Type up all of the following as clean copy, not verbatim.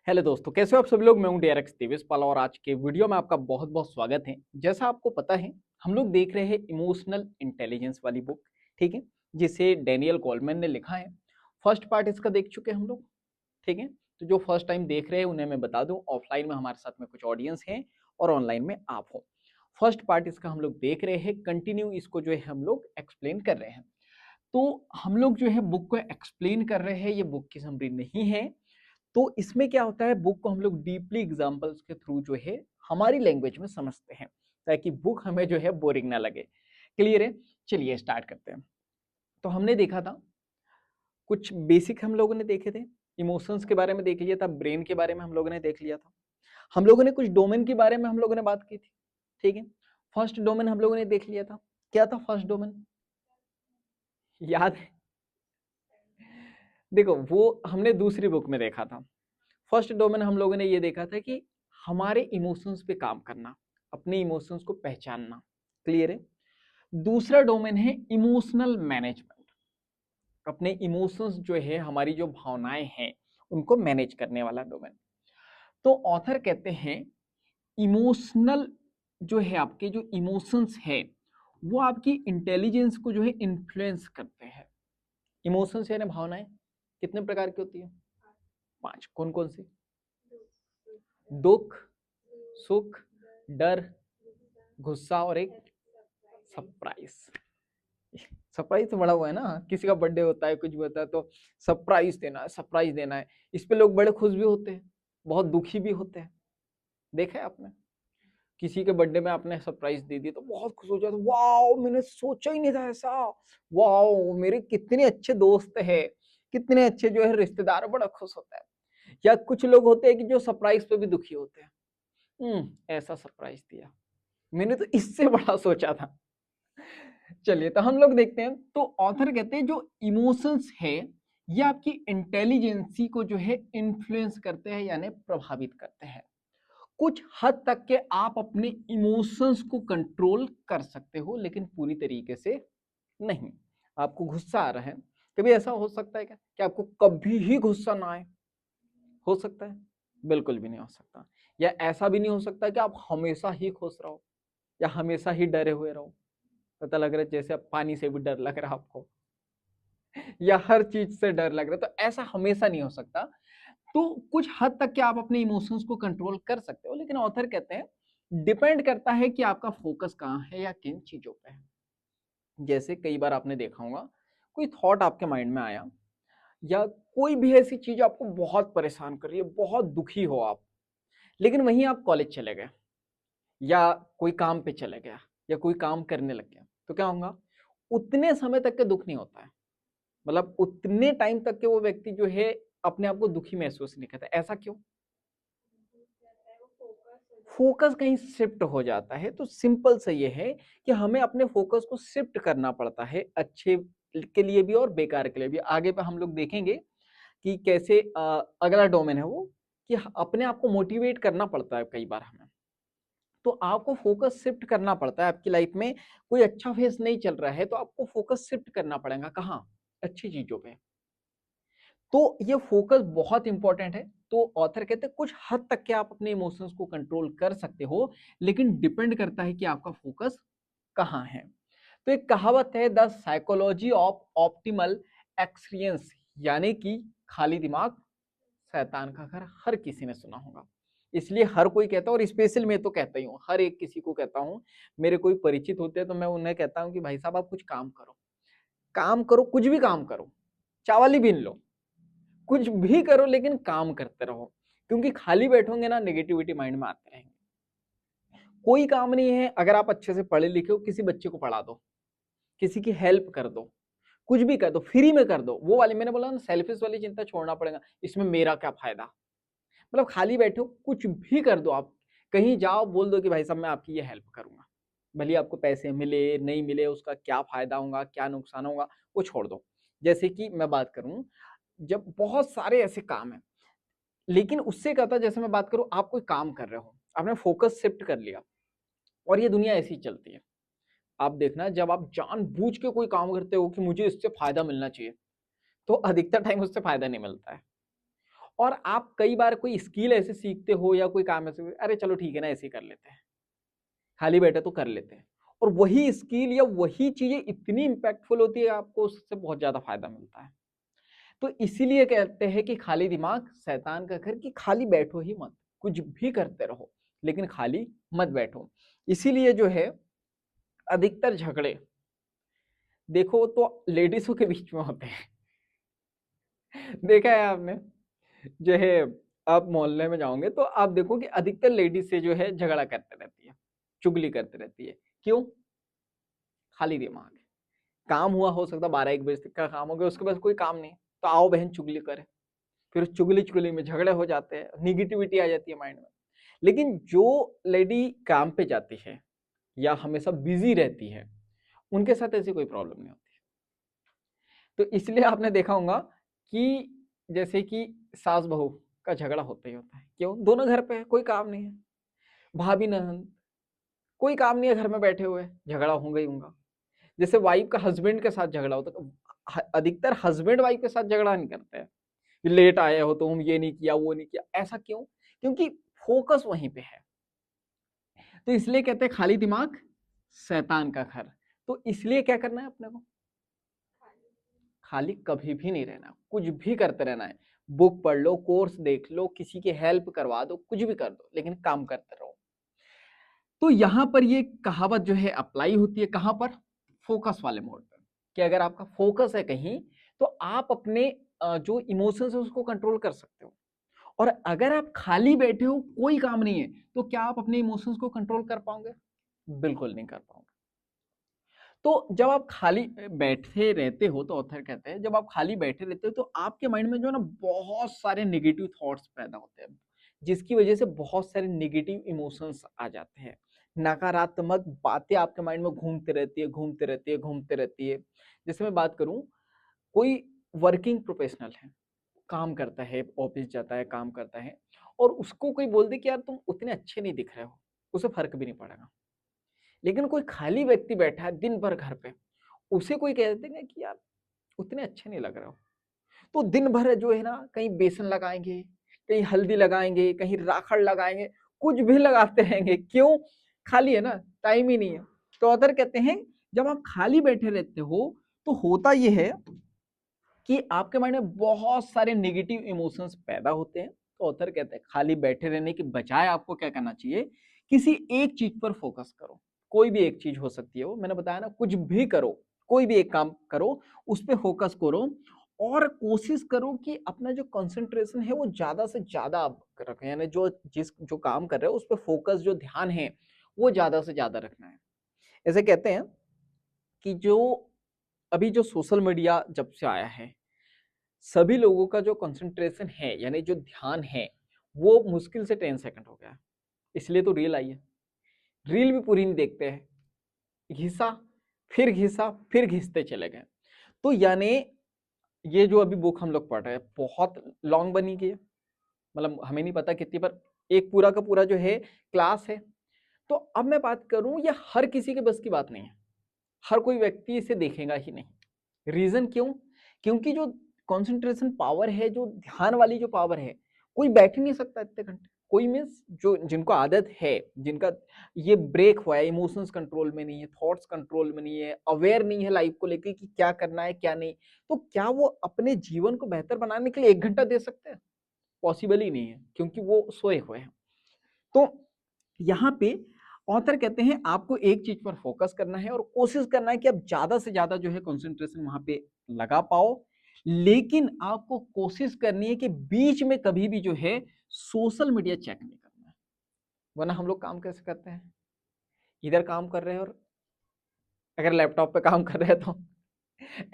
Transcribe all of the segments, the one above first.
Hello दोस्तों, कैसे हो आप सभी लोग। मैं हूं डीआरएक्स देवेशपाल और आज के वीडियो में आपका बहुत बहुत स्वागत है। जैसा आपको पता है, हम लोग देख रहे हैं इमोशनल इंटेलिजेंस वाली बुक, ठीक है, जिसे डेनियल गोलमैन ने लिखा है। फर्स्ट पार्ट इसका देख चुके हैं हम लोग, ठीक है। तो जो फर्स्ट टाइम देख रहे हैं उन्हें मैं बता दूं, ऑफलाइन में हमारे साथ में कुछ ऑडियंस हैं और ऑनलाइन में आप हो। फर्स्ट पार्ट इसका हम लोग देख रहे हैं, कंटिन्यू इसको जो है हम लोग एक्सप्लेन कर रहे हैं। तो हम लोग जो है बुक को एक्सप्लेन कर रहे हैं, ये बुक की समरी नहीं है। तो इसमें क्या होता है, बुक को हम लोग डीपली एग्जांपल्स के थ्रू जो है हमारी लैंग्वेज में समझते हैं, ताकि बुक हमें जो है बोरिंग ना लगे। क्लियर है। चलिए स्टार्ट करते हैं। तो हमने देखा था, कुछ बेसिक हम लोगों ने देखे थे। इमोशंस के बारे में देख लिया था, ब्रेन के बारे में हम लोगों ने देख लिया था। हम लोगों ने कुछ डोमेन के बारे में हम लोगों ने बात की थी, ठीक है। फर्स्ट डोमेन हम लोगों ने देख लिया था। क्या था फर्स्ट डोमेन, याद है? देखो, वो हमने दूसरी बुक में देखा था। फर्स्ट डोमेन हम लोगों ने ये देखा था कि हमारे इमोशंस पे काम करना, अपने इमोशंस को पहचानना। क्लियर है। दूसरा डोमेन है इमोशनल मैनेजमेंट, अपने इमोशंस जो है, हमारी जो भावनाएं हैं उनको मैनेज करने वाला डोमेन। तो ऑथर कहते हैं इमोशनल जो है, आपके जो इमोशंस है वो आपकी इंटेलिजेंस को जो है इन्फ्लुएंस करते हैं। इमोशंस यानी भावनाएं कितने प्रकार की होती है? 5। कौन कौन सी? दुख, सुख, डर, गुस्सा और एक सरप्राइज। सरप्राइज तो बड़ा हुआ है ना, किसी का बर्थडे होता है, कुछ भी होता है तो सरप्राइज देना है, सरप्राइज देना है। इस पे लोग बड़े खुश भी होते हैं, बहुत दुखी भी होते हैं। देखा है आपने? किसी के बर्थडे में आपने सरप्राइज दे दी तो बहुत खुश हो जाते, वाओ मैंने सोचा ही नहीं था ऐसा, वाओ मेरे कितने अच्छे दोस्त हैं, कितने अच्छे जो है रिश्तेदार, बड़ा खुश होता है। या कुछ लोग होते हैं कि जो सरप्राइज पे भी दुखी होते हैं। ऐसा सरप्राइज दिया, मैंने तो इससे बड़ा सोचा था। चलिए, तो हम लोग देखते हैं। तो ऑथर कहते हैं जो इमोशंस है ये आपकी इंटेलिजेंसी को जो है इन्फ्लुएंस करते हैं, यानी प्रभावित करते हैं। कुछ हद तक के आप अपने इमोशंस को कंट्रोल कर सकते हो, लेकिन पूरी तरीके से नहीं। आपको गुस्सा आ रहा है, कभी ऐसा हो सकता है क्या कि आपको कभी ही गुस्सा ना आए? हो सकता है? बिल्कुल भी नहीं हो सकता। या ऐसा भी नहीं हो सकता कि आप हमेशा ही खुश रहो या हमेशा ही डरे हुए रहो। पता लग रहा है जैसे अब पानी से भी डर लग रहा है आपको, या हर चीज से डर लग रहा है, तो ऐसा हमेशा नहीं हो सकता। तो कुछ हद तक के आप अपने इमोशंस को कंट्रोल कर सकते हो, लेकिन ऑथर कहते हैं डिपेंड करता है कि आपका फोकस कहाँ है या किन चीजों पे है। जैसे कई बार आपने देखा होगा, कोई थॉट आपके माइंड में आया, या कोई भी ऐसी चीज आपको बहुत परेशान कर रही है, बहुत दुखी हो आप, लेकिन वहीं आप कॉलेज चले गए या कोई काम पे चले गया या कोई काम करने लग गया, तो क्या होगा? उतने समय तक के दुख नहीं होता है। मतलब उतने टाइम तक के वो व्यक्ति जो है अपने आप को दुखी महसूस नहीं करता। ऐसा क्यों? फोकस कहीं शिफ्ट हो जाता है। तो सिंपल सा ये है कि हमें अपने फोकस को शिफ्ट करना पड़ता है, अच्छे के लिए भी और बेकार के लिए भी। आगे पे हम लोग देखेंगे कि कैसे अगला डोमेन है वो, कि अपने आप को मोटिवेट करना पड़ता है कई बार हमें। तो आपको फोकस शिफ्ट करना पड़ता है। आपकी लाइफ में कोई अच्छा फेस नहीं चल रहा है तो आपको फोकस शिफ्ट करना पड़ेगा। कहाँ? अच्छी चीजों पे। तो ये फोकस बहुत इंपॉर्टेंट है। तो ऑथर कहते हैं कुछ हद तक के आप अपने इमोशंस को कंट्रोल कर सकते हो, लेकिन डिपेंड करता है कि आपका फोकस कहाँ है। तो एक कहावत है, the psychology of optimal experience, यानी कि खाली दिमाग शैतान का घर। हर किसी ने सुना होगा, इसलिए हर कोई कहता है, और स्पेशल मैं तो कहता ही हूँ, हर एक किसी को कहता हूँ। मेरे कोई परिचित होते हैं तो मैं उन्हें कहता हूँ कि भाई साहब आप कुछ काम करो, काम करो, कुछ भी काम करो, चावल ही बीन लो, कुछ भी करो लेकिन काम करते रहो। क्योंकि खाली बैठोगे ना, नेगेटिविटी माइंड में आते रहेंगे। कोई काम नहीं है, अगर आप अच्छे से पढ़े लिखे हो, किसी बच्चे को पढ़ा दो, किसी की हेल्प कर दो, कुछ भी कर दो, फ्री में कर दो। वो वाली मैंने बोला ना, सेल्फिश वाली चिंता छोड़ना पड़ेगा, इसमें मेरा क्या फायदा। मतलब खाली बैठे हो, कुछ भी कर दो। आप कहीं जाओ, बोल दो कि भाई साहब मैं आपकी ये हेल्प करूंगा, भले आपको पैसे मिले नहीं मिले, उसका क्या फायदा होगा क्या नुकसान होगा वो छोड़ दो। जैसे कि मैं बात करूं, जब बहुत सारे ऐसे काम है, लेकिन उससे क्या था, जैसे मैं बात करूं, आप कोई काम कर रहे हो, आपने फोकस शिफ्ट कर लिया, और ये दुनिया ऐसी चलती है। आप देखना, जब आप जानबूझ के कोई काम करते हो कि मुझे इससे फायदा मिलना चाहिए, तो अधिकतर टाइम उससे फायदा नहीं मिलता है। और आप कई बार कोई स्किल ऐसे सीखते हो या कोई काम ऐसे, अरे चलो ठीक है ना ऐसे ही कर लेते हैं, खाली बैठे तो कर लेते हैं, और वही स्किल या वही चीजें इतनी इम्पैक्टफुल होती है, आपको उससे बहुत ज्यादा फायदा मिलता है। तो इसीलिए कहते हैं कि खाली दिमाग शैतान का घर, कि खाली बैठो ही मत, कुछ भी करते रहो लेकिन खाली मत बैठो। इसीलिए जो है अधिकतर झगड़े देखो तो लेडीजों के बीच में होते हैं। देखा है आपने, जो है आप मोहल्ले में जाओगे तो आप देखो कि अधिकतर लेडीज से जो है झगड़ा करते रहती है, चुगली करते रहती है। क्यों? खाली दिमाग है। काम हुआ हो सकता 12-1 बजे तक का काम हो गया, उसके बाद कोई काम नहीं, तो आओ बहन चुगली करे, फिर उस चुगली चुगली में झगड़े हो जाते हैं, निगेटिविटी आ जाती है माइंड में। लेकिन जो लेडी काम पे जाती है या हमेशा बिजी रहती है, उनके साथ ऐसी कोई प्रॉब्लम नहीं होती। तो इसलिए आपने देखा होगा कि जैसे कि सास बहू का झगड़ा होता ही होता है। क्यों? दोनों घर पे है, कोई काम नहीं है, भाभी ननद कोई काम नहीं है, घर में बैठे हुए हैं, झगड़ा होगा ही होगा। जैसे वाइफ का हस्बैंड के साथ झगड़ा होता है, अधिकतर हस्बैंड वाइफ के साथ झगड़ा नहीं करते हैं, लेट आए हो तुम, ये नहीं किया वो नहीं किया। ऐसा क्यों? क्योंकि फोकस वहीं पे है। तो इसलिए कहते हैं खाली दिमाग शैतान का घर। तो इसलिए क्या करना है अपने को? खाली कभी भी नहीं रहना, कुछ भी करते रहना है। बुक पढ़ लो, कोर्स देख लो, किसी की हेल्प करवा दो, कुछ भी कर दो, लेकिन काम करते रहो। तो यहां पर ये कहावत जो है अप्लाई होती है कहां पर? फोकस वाले मोड पर, कि अगर आपका फोकस है कहीं, तो आप अपने जो इमोशंस है उसको कंट्रोल कर सकते हो। और अगर आप खाली बैठे हो, कोई काम नहीं है, तो क्या आप अपने इमोशंस को कंट्रोल कर पाओगे? बिल्कुल नहीं कर पाओगे। तो जब आप खाली बैठे रहते हो, तो ऑथर कहते हैं जब आप खाली बैठे रहते हो तो आपके माइंड में जो है ना बहुत सारे नेगेटिव थॉट्स पैदा होते हैं, जिसकी वजह से बहुत सारे नेगेटिव इमोशंस आ जाते हैं। नकारात्मक बातें आपके माइंड में घूमते रहती है, घूमते रहती है, घूमते रहती है। जैसे मैं बात करूं, कोई वर्किंग प्रोफेशनल है, काम करता है, ऑफिस जाता है, काम करता है, और उसको कोई बोल दे कि यार तुम उतने अच्छे नहीं दिख रहे हो, उसे फर्क भी नहीं पड़ेगा। लेकिन कोई खाली व्यक्ति बैठा है दिन भर घर पे, उसे कोई कह देगा कि यार उतने अच्छे नहीं लग रहे हो, तो दिन भर जो है ना कहीं बेसन लगाएंगे, कहीं हल्दी लगाएंगे, कहीं राखड़ लगाएंगे, कुछ भी लगाते रहेंगे। क्यों? खाली है ना, टाइम ही नहीं है। तो ऑथर कहते हैं जब आप खाली बैठे रहते हो, तो होता यह है कि आपके माइंड में बहुत सारे नेगेटिव इमोशंस पैदा होते हैं। तो ऑथर कहते हैं खाली बैठे रहने के बजाय आपको क्या करना चाहिए? किसी एक चीज पर फोकस करो। कोई भी एक चीज हो सकती है, वो मैंने बताया ना, कुछ भी करो, कोई भी एक काम करो, उस पर फोकस करो, और कोशिश करो कि अपना जो कंसंट्रेशन है वो ज्यादा से ज्यादा आप रखें, यानी जो काम कर रहे हो उस पर फोकस, जो ध्यान है वो ज्यादा से ज्यादा रखना है। ऐसे कहते हैं कि जो अभी जो सोशल मीडिया जब से आया है, सभी लोगों का जो कंसंट्रेशन है यानी जो ध्यान है वो मुश्किल से 10 सेकंड हो गया है। इसलिए तो रील आई है, रील भी पूरी नहीं देखते हैं, घिसा, फिर घिसते चले गए। तो यानी ये जो अभी बुक हम लोग पढ़ रहे हैं बहुत लॉन्ग बनी गई है, मतलब हमें नहीं पता कितनी, पर एक पूरा का पूरा जो है क्लास है। तो अब मैं बात करूं, ये हर किसी के बस की बात नहीं है, हर कोई व्यक्ति इसे देखेगा ही नहीं। रीजन क्यों? क्योंकि जो कंसंट्रेशन पावर है, जो ध्यान वाली जो पावर है, कोई बैठ ही नहीं सकता इतने घंटे। कोई मीन्स जो जिनको आदत है, जिनका ये ब्रेक हुआ है, इमोशंस कंट्रोल में नहीं है, थॉट्स कंट्रोल में नहीं है, अवेयर नहीं है लाइफ को लेके कि क्या करना है क्या नहीं, तो क्या वो अपने जीवन को बेहतर बनाने के लिए 1 घंटा दे सकते हैं? पॉसिबल ही नहीं है, क्योंकि वो सोए हुए हैं। तो यहाँ पे ऑथर कहते हैं आपको एक चीज पर फोकस करना है और कोशिश करना है कि आप ज्यादा से ज्यादा जो है कंसंट्रेशन वहां पे लगा पाओ। लेकिन आपको कोशिश करनी है कि बीच में कभी भी जो है सोशल मीडिया चेक नहीं करना है। वरना हम लोग काम कैसे करते हैं, इधर काम कर रहे हैं और अगर लैपटॉप पे काम कर रहे हैं तो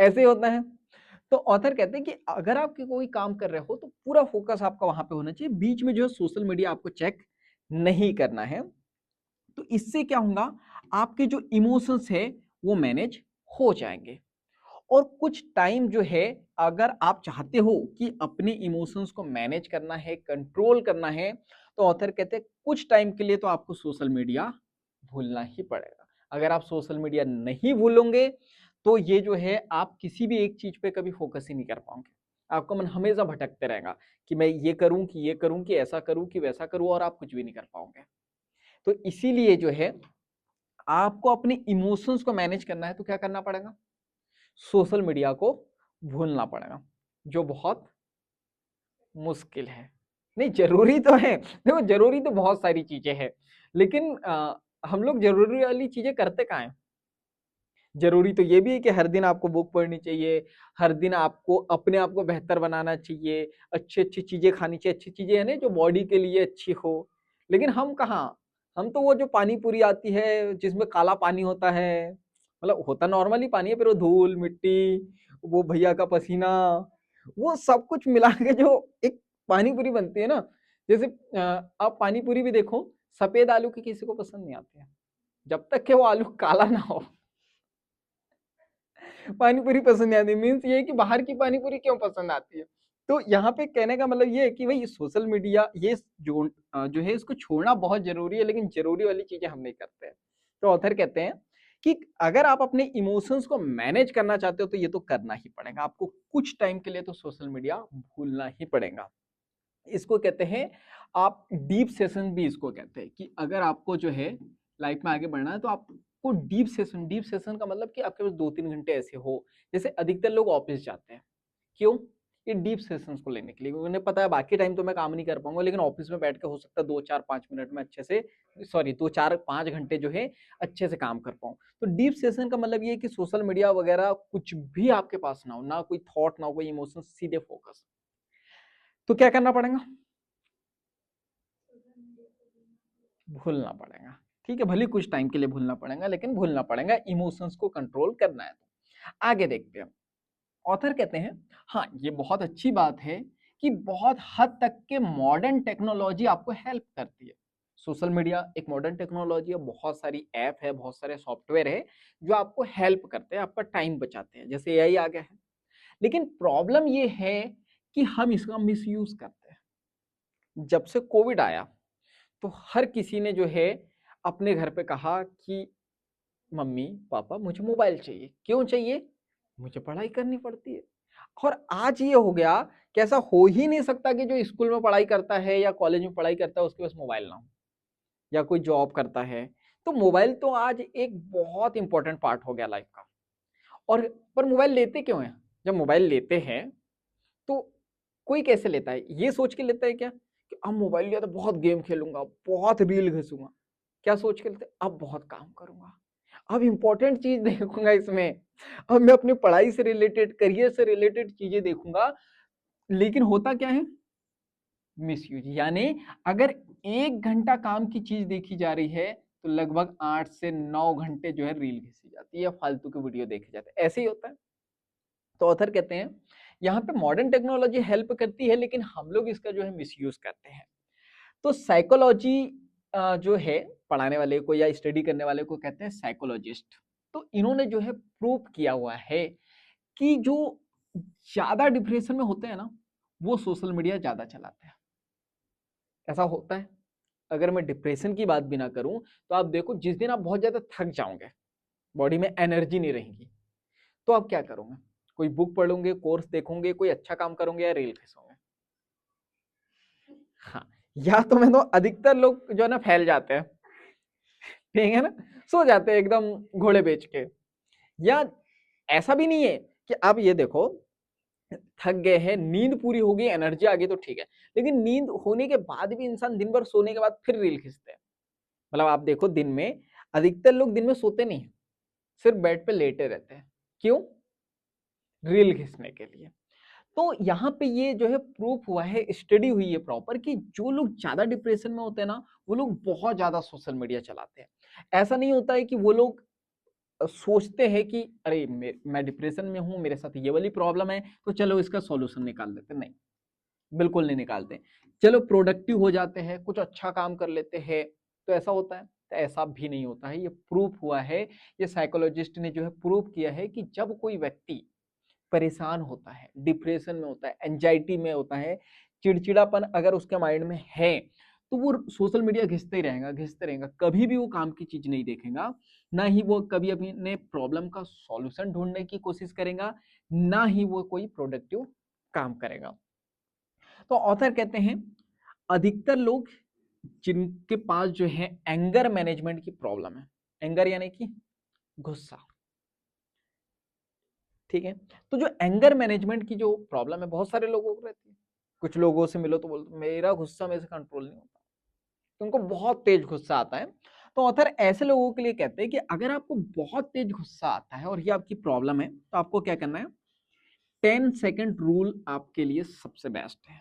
ऐसे ही होता है। तो ऑथर कहते हैं कि अगर आप कोई काम कर रहे हो तो पूरा फोकस आपका वहां पे होना चाहिए, बीच में जो है सोशल मीडिया आपको चेक नहीं करना है। तो इससे क्या होगा, आपके जो इमोशंस है वो मैनेज हो जाएंगे। और कुछ टाइम जो है, अगर आप चाहते हो कि अपने इमोशंस को मैनेज करना है, कंट्रोल करना है, तो ऑथर कहते हैं कुछ टाइम के लिए तो आपको सोशल मीडिया भूलना ही पड़ेगा। अगर आप सोशल मीडिया नहीं भूलोगे तो ये जो है आप किसी भी एक चीज पे कभी फोकस ही नहीं कर पाओगे। आपका मन हमेशा भटकते रहेगा कि मैं ये करूं कि ये करूं कि ऐसा करूं कि वैसा करूं, और आप कुछ भी नहीं कर पाओगे। तो इसीलिए जो है आपको अपने इमोशंस को मैनेज करना है तो क्या करना पड़ेगा, सोशल मीडिया को भूलना पड़ेगा, जो बहुत मुश्किल है। नहीं, जरूरी तो है, देखो जरूरी तो बहुत सारी चीजें हैं, लेकिन हम लोग जरूरी वाली चीजें करते कहाँ हैं। जरूरी तो ये भी है कि हर दिन आपको बुक पढ़नी चाहिए, हर दिन आपको अपने आप को बेहतर बनाना चाहिए, अच्छी अच्छी चीजें खानी चाहिए, अच्छी चीजें है ना जो बॉडी के लिए अच्छी हो। लेकिन हम कहाँ, हम तो वो जो पानी पूरी आती है जिसमें काला पानी होता है, मतलब होता नॉर्मली पानी है, फिर वो धूल मिट्टी, वो भैया का पसीना, वो सब कुछ मिला के जो एक पानी पूरी बनती है ना। जैसे आप पानी पूरी भी देखो, सफेद आलू की किसी को पसंद नहीं आती है, जब तक कि वो आलू काला ना हो पानी पूरी पसंद नहीं आती। मीन्स ये है कि बाहर की पानी पूरी क्यों पसंद आती है। तो यहाँ पे कहने का मतलब ये है कि भाई सोशल मीडिया ये जो है इसको छोड़ना बहुत जरूरी है, लेकिन जरूरी वाली चीजें हम नहीं करते हैं। तो ऑथर कहते हैं कि अगर आप अपने इमोशंस को मैनेज करना चाहते हो तो ये तो करना ही पड़ेगा आपको, कुछ टाइम के लिए तो सोशल मीडिया भूलना ही पड़ेगा। इसको कहते हैं आप डीप सेशन भी इसको कहते हैं, कि अगर आपको जो है लाइफ में आगे बढ़ना है तो आपको डीप सेशन का मतलब कि आपके पास 2-3 घंटे ऐसे हो। जैसे अधिकतर लोग ऑफिस जाते हैं, क्यों, ये डीप सेशंस को लेने के लिए, उन्हें पता है बाकी टाइम तो मैं काम नहीं कर पाऊंगा, लेकिन ऑफिस में बैठ के हो सकता है 2-4-5 मिनट में अच्छे से, सॉरी 2-4-5 घंटे जो है अच्छे से काम कर पाऊं। तो डीप सेशन का मतलब ये है कि सोशल मीडिया वगैरह कुछ भी आपके पास ना हो, ना कोई थॉट ना हो कोई इमोशन, सीधे फोकस। तो क्या करना पड़ेगा, भूलना पड़ेगा। ठीक है, भले कुछ टाइम के लिए भूलना पड़ेगा, लेकिन भूलना पड़ेगा, इमोशंस को कंट्रोल करना है। तो आगे देखते हैं, ऑथर कहते हैं हाँ ये बहुत अच्छी बात है कि बहुत हद तक के मॉडर्न टेक्नोलॉजी आपको हेल्प करती है। सोशल मीडिया एक मॉडर्न टेक्नोलॉजी है, बहुत सारी ऐप है, बहुत सारे सॉफ्टवेयर है जो आपको हेल्प करते हैं, आपका टाइम बचाते हैं, जैसे एआई आ गया है। लेकिन प्रॉब्लम ये है कि हम इसका मिसयूज करते हैं। जब से कोविड आया तो हर किसी ने जो है अपने घर पे कहा कि मम्मी पापा मुझे मोबाइल चाहिए, क्यों चाहिए, मुझे पढ़ाई करनी पड़ती है। और आज ये हो गया कि ऐसा हो ही नहीं सकता कि जो स्कूल में पढ़ाई करता है या कॉलेज में पढ़ाई करता है उसके पास मोबाइल ना हो, या कोई जॉब करता है। तो मोबाइल तो आज एक बहुत इंपॉर्टेंट पार्ट हो गया लाइफ का। और पर मोबाइल लेते क्यों हैं, जब मोबाइल लेते हैं तो कोई कैसे लेता है, ये सोच के लेता है क्या कि अब मोबाइल लिया तो बहुत गेम खेलूंगा, बहुत रील घिसूंगा, क्या सोच के लेते हैं, अब बहुत काम करूंगा, अब इंपॉर्टेंट चीज देखूंगा इसमें, अब मैं अपनी पढ़ाई से रिलेटेड करियर से रिलेटेड चीजें देखूंगा। लेकिन होता क्या है, मिसयूज, यानी अगर 1 घंटा काम की चीज देखी जा रही है तो लगभग 8 से 9 घंटे जो है रील घिसी जाती है या फालतू की वीडियो देखे जाते हैं, ऐसे ही होता है। तो ऑथर कहते हैं यहाँ पे मॉडर्न टेक्नोलॉजी हेल्प करती है, लेकिन हम लोग इसका जो है मिसयूज करते हैं। तो साइकोलॉजी जो है पढ़ाने वाले को या स्टडी करने वाले को कहते हैं साइकोलॉजिस्ट। तो इन्होंने जो है प्रूव किया हुआ है कि जो ज्यादा डिप्रेशन में होते हैं ना वो सोशल मीडिया ज्यादा चलाते हैं। ऐसा होता है, अगर मैं डिप्रेशन की बात भी ना करूं तो आप देखो जिस दिन आप बहुत ज्यादा थक जाओगे, बॉडी में एनर्जी नहीं रहेगी, तो आप क्या करोगे, कोई बुक पढ़ोगे, कोर्स देखोगे, कोई अच्छा काम करोगे या रील खींचोगे। हाँ, या तो मैं तो अधिकतर लोग जो है ना फैल जाते हैं, ठीक है ना, सो जाते हैं एकदम घोड़े बेच के। या ऐसा भी नहीं है कि आप ये देखो थक गए हैं, नींद पूरी हो गई, एनर्जी आ गई तो ठीक है, लेकिन नींद होने के बाद भी इंसान दिन भर सोने के बाद फिर रील खींचते हैं। मतलब आप देखो दिन में अधिकतर लोग दिन में सोते नहीं, सिर्फ बेड पे लेटे रहते हैं, क्यों, रील खींचने के लिए। तो यहाँ पे ये जो है प्रूफ हुआ है, स्टडी हुई है प्रॉपर, कि जो लोग ज्यादा डिप्रेशन में होते हैं ना वो लोग बहुत ज्यादा सोशल मीडिया चलाते हैं। ऐसा नहीं होता है कि वो लोग सोचते हैं कि अरे मैं डिप्रेशन में हूं, मेरे साथ ये वाली प्रॉब्लम है तो चलो इसका सॉल्यूशन निकाल देते, नहीं, बिल्कुल नहीं निकालते। चलो प्रोडक्टिव हो जाते हैं, कुछ अच्छा काम कर लेते हैं, तो ऐसा होता है, तो ऐसा भी नहीं होता है, ये प्रूफ हुआ है। ये साइकोलॉजिस्ट ने जो है प्रूव किया है कि जब कोई व्यक्ति परेशान होता है, डिप्रेशन में होता है, एंजाइटी में होता है, चिड़चिड़ापन अगर उसके माइंड में है, तो वो सोशल मीडिया घिसते ही रहेगा, घिसते रहेगा, कभी भी वो काम की चीज नहीं देखेगा, ना ही वो कभी अपने प्रॉब्लम का सॉल्यूशन ढूंढने की कोशिश करेगा, ना ही वो कोई प्रोडक्टिव काम करेगा। तो ऑथर कहते हैं अधिकतर लोग जिनके पास जो है एंगर मैनेजमेंट की प्रॉब्लम है, एंगर यानी कि गुस्सा, ठीक है। तो जो एंगर मैनेजमेंट की जो प्रॉब्लम है बहुत सारे लोगों को रहती है। कुछ लोगों से मिलो तो बोलते मेरा गुस्सा मेरे से कंट्रोल नहीं होता, तो उनको बहुत तेज गुस्सा आता है। तो ऑथर ऐसे लोगों के लिए कहते हैं कि अगर आपको बहुत तेज गुस्सा आता है और ये आपकी प्रॉब्लम है तो आपको क्या करना है, 10 सेकंड रूल आपके लिए सबसे बेस्ट है।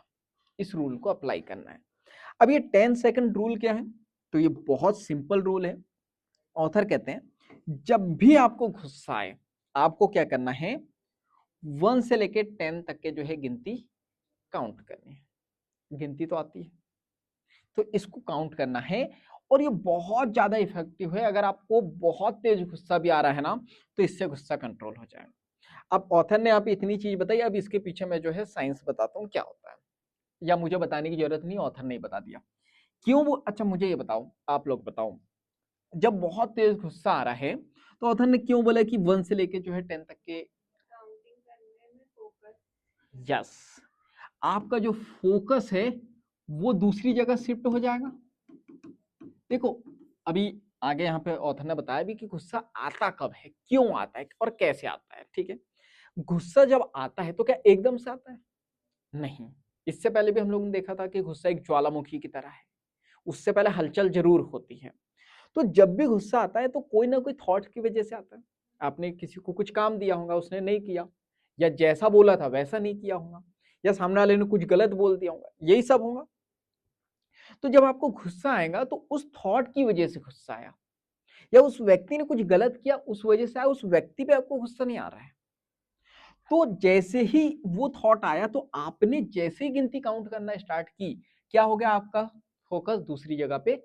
इस रूल को अप्लाई करना है। अब ये 10 सेकंड रूल क्या है, तो ये बहुत सिंपल रूल है। ऑथर कहते हैं जब भी आपको गुस्सा आए आपको क्या करना है, 1 से लेके 10 तक के जो है गिनती काउंट करनी है। गिनती तो आती है, तो इसको काउंट करना है। और ये बहुत ज्यादा इफेक्टिव है। अगर आपको बहुत तेज गुस्सा भी आ रहा है ना तो इससे गुस्सा कंट्रोल हो जाएगा। अब ऑथर ने आप इतनी चीज बताई, अब इसके पीछे मैं जो है साइंस बताता हूँ क्या होता है, या मुझे बताने की जरूरत नहीं, ऑथर ने ही बता दिया क्यों वो। अच्छा मुझे ये बताओ, आप लोग बताओ, जब बहुत तेज गुस्सा आ रहा है तो ऑथर ने क्यों बोला कि 1 से लेके जो है 10 तक के काउंटिंग करने में फोकस, यस, आपका जो फोकस है वो दूसरी जगह शिफ्ट हो जाएगा। देखो अभी आगे यहाँ पे ऑथर ने बताया भी कि गुस्सा आता कब है, क्यों आता है और कैसे आता है, ठीक है। गुस्सा जब आता है तो क्या एकदम से आता है, नहीं। इससे पहले भी हम लोगों ने देखा था कि गुस्सा एक ज्वालामुखी की तरह है, उससे पहले हलचल जरूर होती है। तो जब भी गुस्सा आता है तो कोई ना कोई थॉट की वजह से आता है। आपने किसी को कुछ काम दिया होगा, उसने नहीं किया, या जैसा बोला था वैसा नहीं किया होगा, या सामने वाले ने कुछ गलत बोल दिया होगा, यही सब होगा। तो जब आपको गुस्सा आएगा तो उस थॉट की वजह से गुस्सा आया, या उस व्यक्ति ने कुछ गलत किया उस वजह से आया, उस व्यक्ति पे आपको गुस्सा नहीं आ रहा है। तो जैसे ही वो थॉट आया तो आपने जैसे ही गिनती काउंट करना स्टार्ट की, क्या हो गया, आपका फोकस दूसरी जगह पे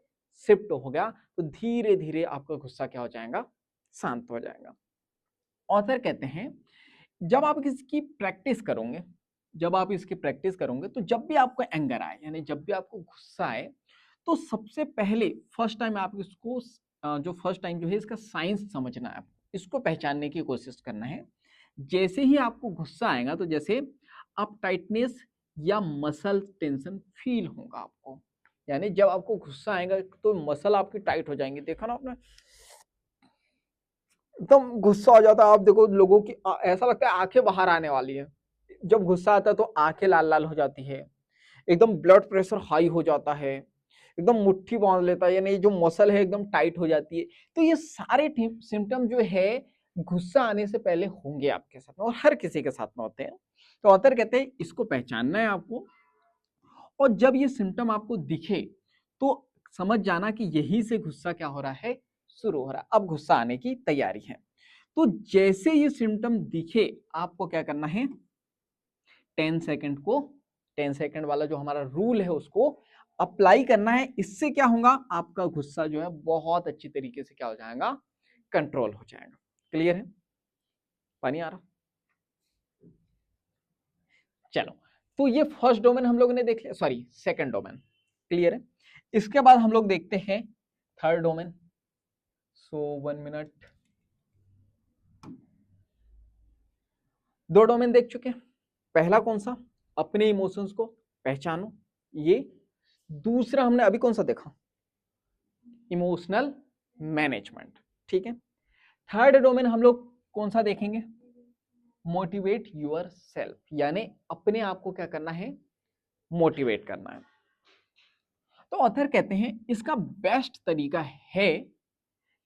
शिफ्ट हो गया। तो धीरे धीरे आपका गुस्सा क्या हो जाएगा, शांत हो जाएगा। ऑथर कहते हैं जब आप इसकी प्रैक्टिस करोगे, जब आप इसकी प्रैक्टिस करोगे तो जब भी आपको एंगर आए यानी जब भी आपको गुस्सा आए तो सबसे पहले फर्स्ट टाइम आप इसको जो फर्स्ट टाइम जो है इसका साइंस समझना है, इसको पहचानने की कोशिश करना है। जैसे ही आपको गुस्सा आएगा तो जैसे आप टाइटनेस या मसल टेंशन फील होगा आपको, यानी जब आपको गुस्सा आएगा तो मसल आपकी टाइट हो जाएंगी। देखा ना आपने, एकदम गुस्सा आ जाता है, आप देखो लोगों की ऐसा लगता है आंखें बाहर आने वाली है। जब गुस्सा आता है तो आंखें लाल लाल हो जाती है, एकदम ब्लड प्रेशर हाई हो जाता है, एकदम मुट्ठी बांध लेता है, यानी जो मसल है एकदम टाइट हो जाती है। तो ये सारे सिम्टम जो है गुस्सा आने से पहले होंगे आपके साथ में, और हर किसी के साथ में होते हैं। तो ऑथर कहते हैं इसको पहचानना है आपको, और जब ये सिम्टम आपको दिखे तो समझ जाना कि यही से गुस्सा क्या हो रहा है, शुरू हो रहा है, अब गुस्सा आने की तैयारी है। तो जैसे ये सिम्टम दिखे आपको क्या करना है, 10 सेकंड को, 10 सेकंड वाला जो हमारा रूल है उसको अप्लाई करना है। इससे क्या होगा, आपका गुस्सा जो है बहुत अच्छी तरीके से क्या हो जाएगा, कंट्रोल हो जाएगा। क्लियर है, पानी आ रहा, चलो। तो ये फर्स्ट डोमेन हम लोगों ने देख लिया, सॉरी सेकंड डोमेन, क्लियर है। इसके बाद हम लोग देखते हैं थर्ड डोमेन। सो 1 मिनट, 2 डोमेन देख चुके हैं। पहला कौन सा, अपने इमोशंस को पहचानो, ये। दूसरा हमने अभी कौन सा देखा, इमोशनल मैनेजमेंट, ठीक है। थर्ड डोमेन हम लोग कौन सा देखेंगे, मोटिवेट यूर सेल्फ, यानी अपने आप को क्या करना है, मोटिवेट करना है। तो ऑथर कहते हैं इसका बेस्ट तरीका है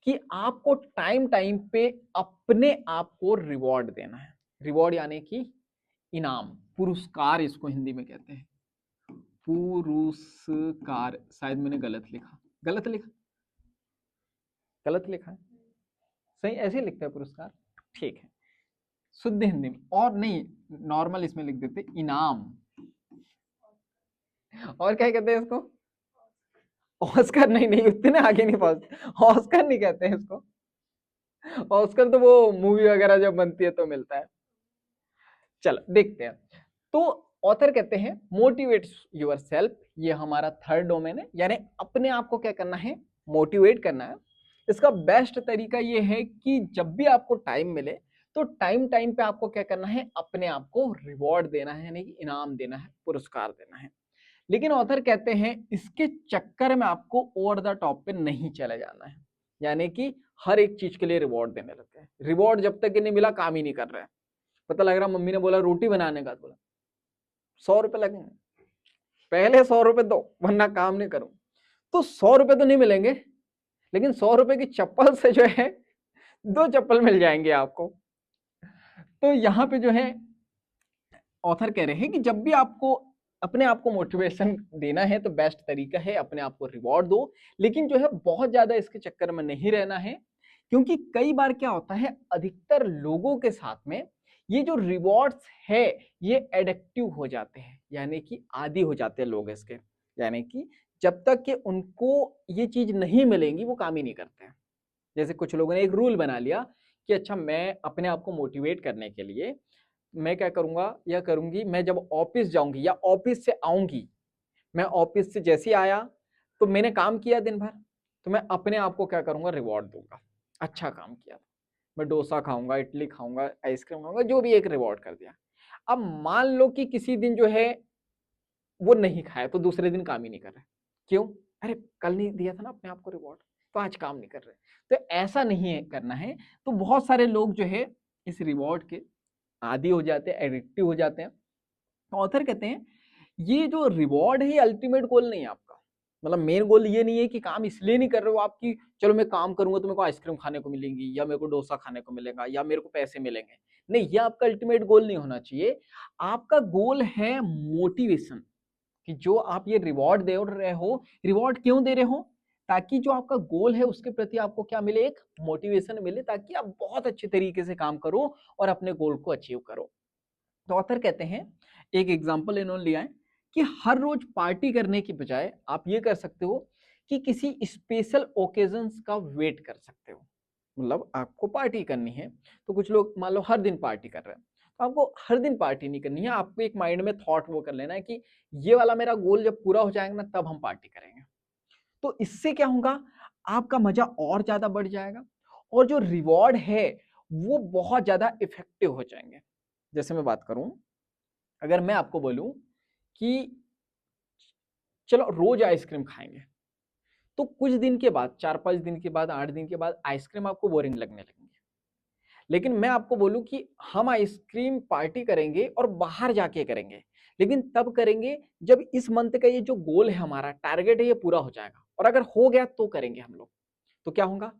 कि आपको टाइम टाइम पे अपने आप को रिवॉर्ड देना है। रिवॉर्ड यानी कि इनाम, पुरस्कार इसको हिंदी में कहते हैं, पुरस्कार। शायद मैंने गलत लिखा, गलत लिखा, गलत लिखा है, सही ऐसे ही लिखते हैं पुरस्कार, ठीक है, शुद्ध हिंदी में। और नहीं, नॉर्मल इसमें लिख देते इनाम, और क्या कहते हैं इसको, ऑस्कर, नहीं नहीं उतने आगे नहीं पहुंचते, ऑस्कर नहीं कहते हैं इसको, ऑस्कर तो वो मूवी वगैरह जब बनती है तो मिलता है। चलो देखते हैं। तो ऑथर कहते हैं मोटिवेट यूर सेल्फ, ये हमारा थर्ड डोमेन है, यानी अपने आप को क्या करना है, मोटिवेट करना है। इसका बेस्ट तरीका ये है कि जब भी आपको टाइम मिले तो टाइम टाइम पे आपको क्या करना है, अपने आप को रिवॉर्ड देना है, यानी कि इनाम देना है, पुरस्कार देना है। लेकिन ऑथर कहते हैं इसके चक्कर में आपको ओवर द टॉप पे नहीं चले जाना है, यानी कि हर एक चीज के लिए रिवॉर्ड देने लगते हैं। रिवॉर्ड जब तक कि नहीं मिला काम ही नहीं कर रहा है। पता लग रहा मम्मी ने बोला रोटी बनाने का, बोला 100 रुपए लगेंगे, पहले 100 रुपए दो वरना काम नहीं करूं। तो 100 रुपए तो नहीं मिलेंगे, लेकिन 100 रुपए की चप्पल से जो है 2 चप्पल मिल जाएंगे आपको। तो यहाँ पे जो है ऑथर कह रहे हैं कि जब भी आपको अपने आप को मोटिवेशन देना है तो बेस्ट तरीका है अपने आप को रिवॉर्ड दो, लेकिन जो है बहुत ज्यादा इसके चक्कर में नहीं रहना है। क्योंकि कई बार क्या होता है, अधिकतर लोगों के साथ में ये जो रिवॉर्ड्स है ये एडिक्टिव हो जाते हैं, यानी कि आदी हो जाते हैं लोग इसके, यानी कि जब तक कि उनको ये चीज नहीं मिलेंगी वो काम ही नहीं करते हैं। जैसे कुछ लोगों ने एक रूल बना लिया कि अच्छा मैं अपने आप को मोटिवेट करने के लिए मैं क्या करूंगा या करूंगी, मैं जब ऑफिस जाऊंगी या ऑफिस से आऊंगी, मैं ऑफिस से जैसे ही आया तो मैंने काम किया दिन भर, तो मैं अपने आप को क्या करूंगा, रिवॉर्ड दूंगा, अच्छा काम किया। मैं डोसा खाऊंगा, इडली खाऊंगा, आइसक्रीम खाऊंगा, जो भी एक रिवॉर्ड कर दिया। अब मान लो कि किसी दिन जो है वो नहीं खाया तो दूसरे दिन काम ही नहीं कर रहे, क्यों? अरे कल नहीं दिया था ना अपने आप को रिवॉर्ड, तो आज काम नहीं कर रहे। तो ऐसा नहीं है करना है। तो बहुत सारे लोग जो है इस रिवॉर्ड के आदी हो जाते हैं, एडिक्टिव हो जाते हैं। तो ऑथर कहते हैं ये जो रिवॉर्ड है ये अल्टीमेट गोल नहीं है आपका, मतलब मेन गोल ये नहीं है कि काम इसलिए नहीं कर रहे हो आपकी, चलो मैं काम करूंगा तो मेरे को आइसक्रीम खाने को मिलेंगी या मेरे को डोसा खाने को मिलेगा या मेरे को पैसे मिलेंगे। नहीं, ये आपका अल्टीमेट गोल नहीं होना चाहिए। आपका गोल है मोटिवेशन, कि जो आप ये रिवॉर्ड दे रहे हो, रिवॉर्ड क्यों दे रहे हो, ताकि जो आपका गोल है उसके प्रति आपको क्या मिले, एक मोटिवेशन मिले, ताकि आप बहुत अच्छे तरीके से काम करो और अपने गोल को अचीव करो। तो ऑथर कहते हैं, एक एग्जांपल इन्होंने लिया है कि हर रोज पार्टी करने की बजाय आप ये कर सकते हो कि किसी स्पेशल ओकेजन्स का वेट कर सकते हो। मतलब आपको पार्टी करनी है तो कुछ लोग मान लो हर दिन पार्टी कर रहे हैं, तो आपको हर दिन पार्टी नहीं करनी है, आपको एक माइंड में थॉट वो कर लेना है कि ये वाला मेरा गोल जब पूरा हो जाएगा ना तब हम पार्टी करेंगे। तो इससे क्या होगा, आपका मजा और ज्यादा बढ़ जाएगा और जो रिवॉर्ड है वो बहुत ज्यादा इफेक्टिव हो जाएंगे। जैसे मैं बात करूं, अगर मैं आपको बोलूं कि चलो रोज आइसक्रीम खाएंगे, तो कुछ दिन के बाद, 4-5 दिन के बाद, 8 दिन के बाद आइसक्रीम आपको बोरिंग लगने लगेंगे। लेकिन मैं आपको बोलूं कि हम आइसक्रीम पार्टी करेंगे और बाहर जाके करेंगे, लेकिन तब करेंगे जब इस मंथ का ये जो गोल है, हमारा टारगेट है, ये पूरा हो जाएगा। और अगर हो गया तो करेंगे हम लोग। तो क्या होगा,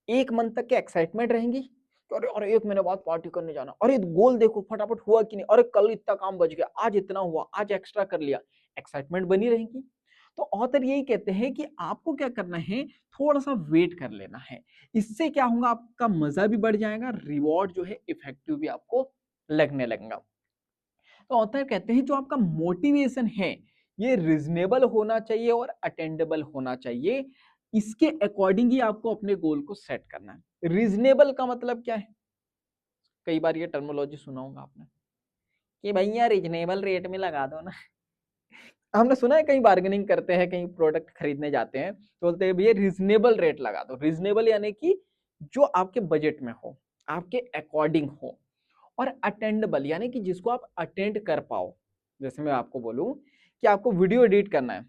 एक मंथ तक के एक्साइटमेंट रहेंगी कि अरे अरे 1 महीने बाद पार्टी करने जाना, अरे गोल देखो फटाफट हुआ कि नहीं, अरे कल इतना काम बच गया, आज इतना हुआ, आज एक्स्ट्रा कर लिया, एक्साइटमेंट बनी रहेगी। तो ऑथर यही कहते हैं कि आपको क्या करना है, थोड़ा सा वेट कर लेना है। इससे क्या होगा, आपका मजा भी बढ़ जाएगा, रिवॉर्ड जो है इफेक्टिव भी आपको लगने लगेगा। तो ऑथर कहते हैं जो आपका मोटिवेशन है ये रिजनेबल होना चाहिए और अटेंडेबल होना चाहिए। इसके अकॉर्डिंग ही आपको अपने गोल को सेट करना है। रीजनेबल का मतलब क्या है, कई बार ये टर्मोलॉजी सुना होगा आपने कि भैया रीजनेबल रेट में लगा दो ना। हमने सुना है कहीं बार्गेनिंग करते हैं, कहीं प्रोडक्ट खरीदने जाते हैं तो बोलते हैं भैया रीजनेबल रेट लगा दो। रीजनेबल यानी कि जो आपके बजट में हो, आपके अकॉर्डिंग हो। और अटेंडेबल यानी कि जिसको आप अटेंड कर पाओ। जैसे मैं आपको बोलूं कि आपको वीडियो एडिट करना है,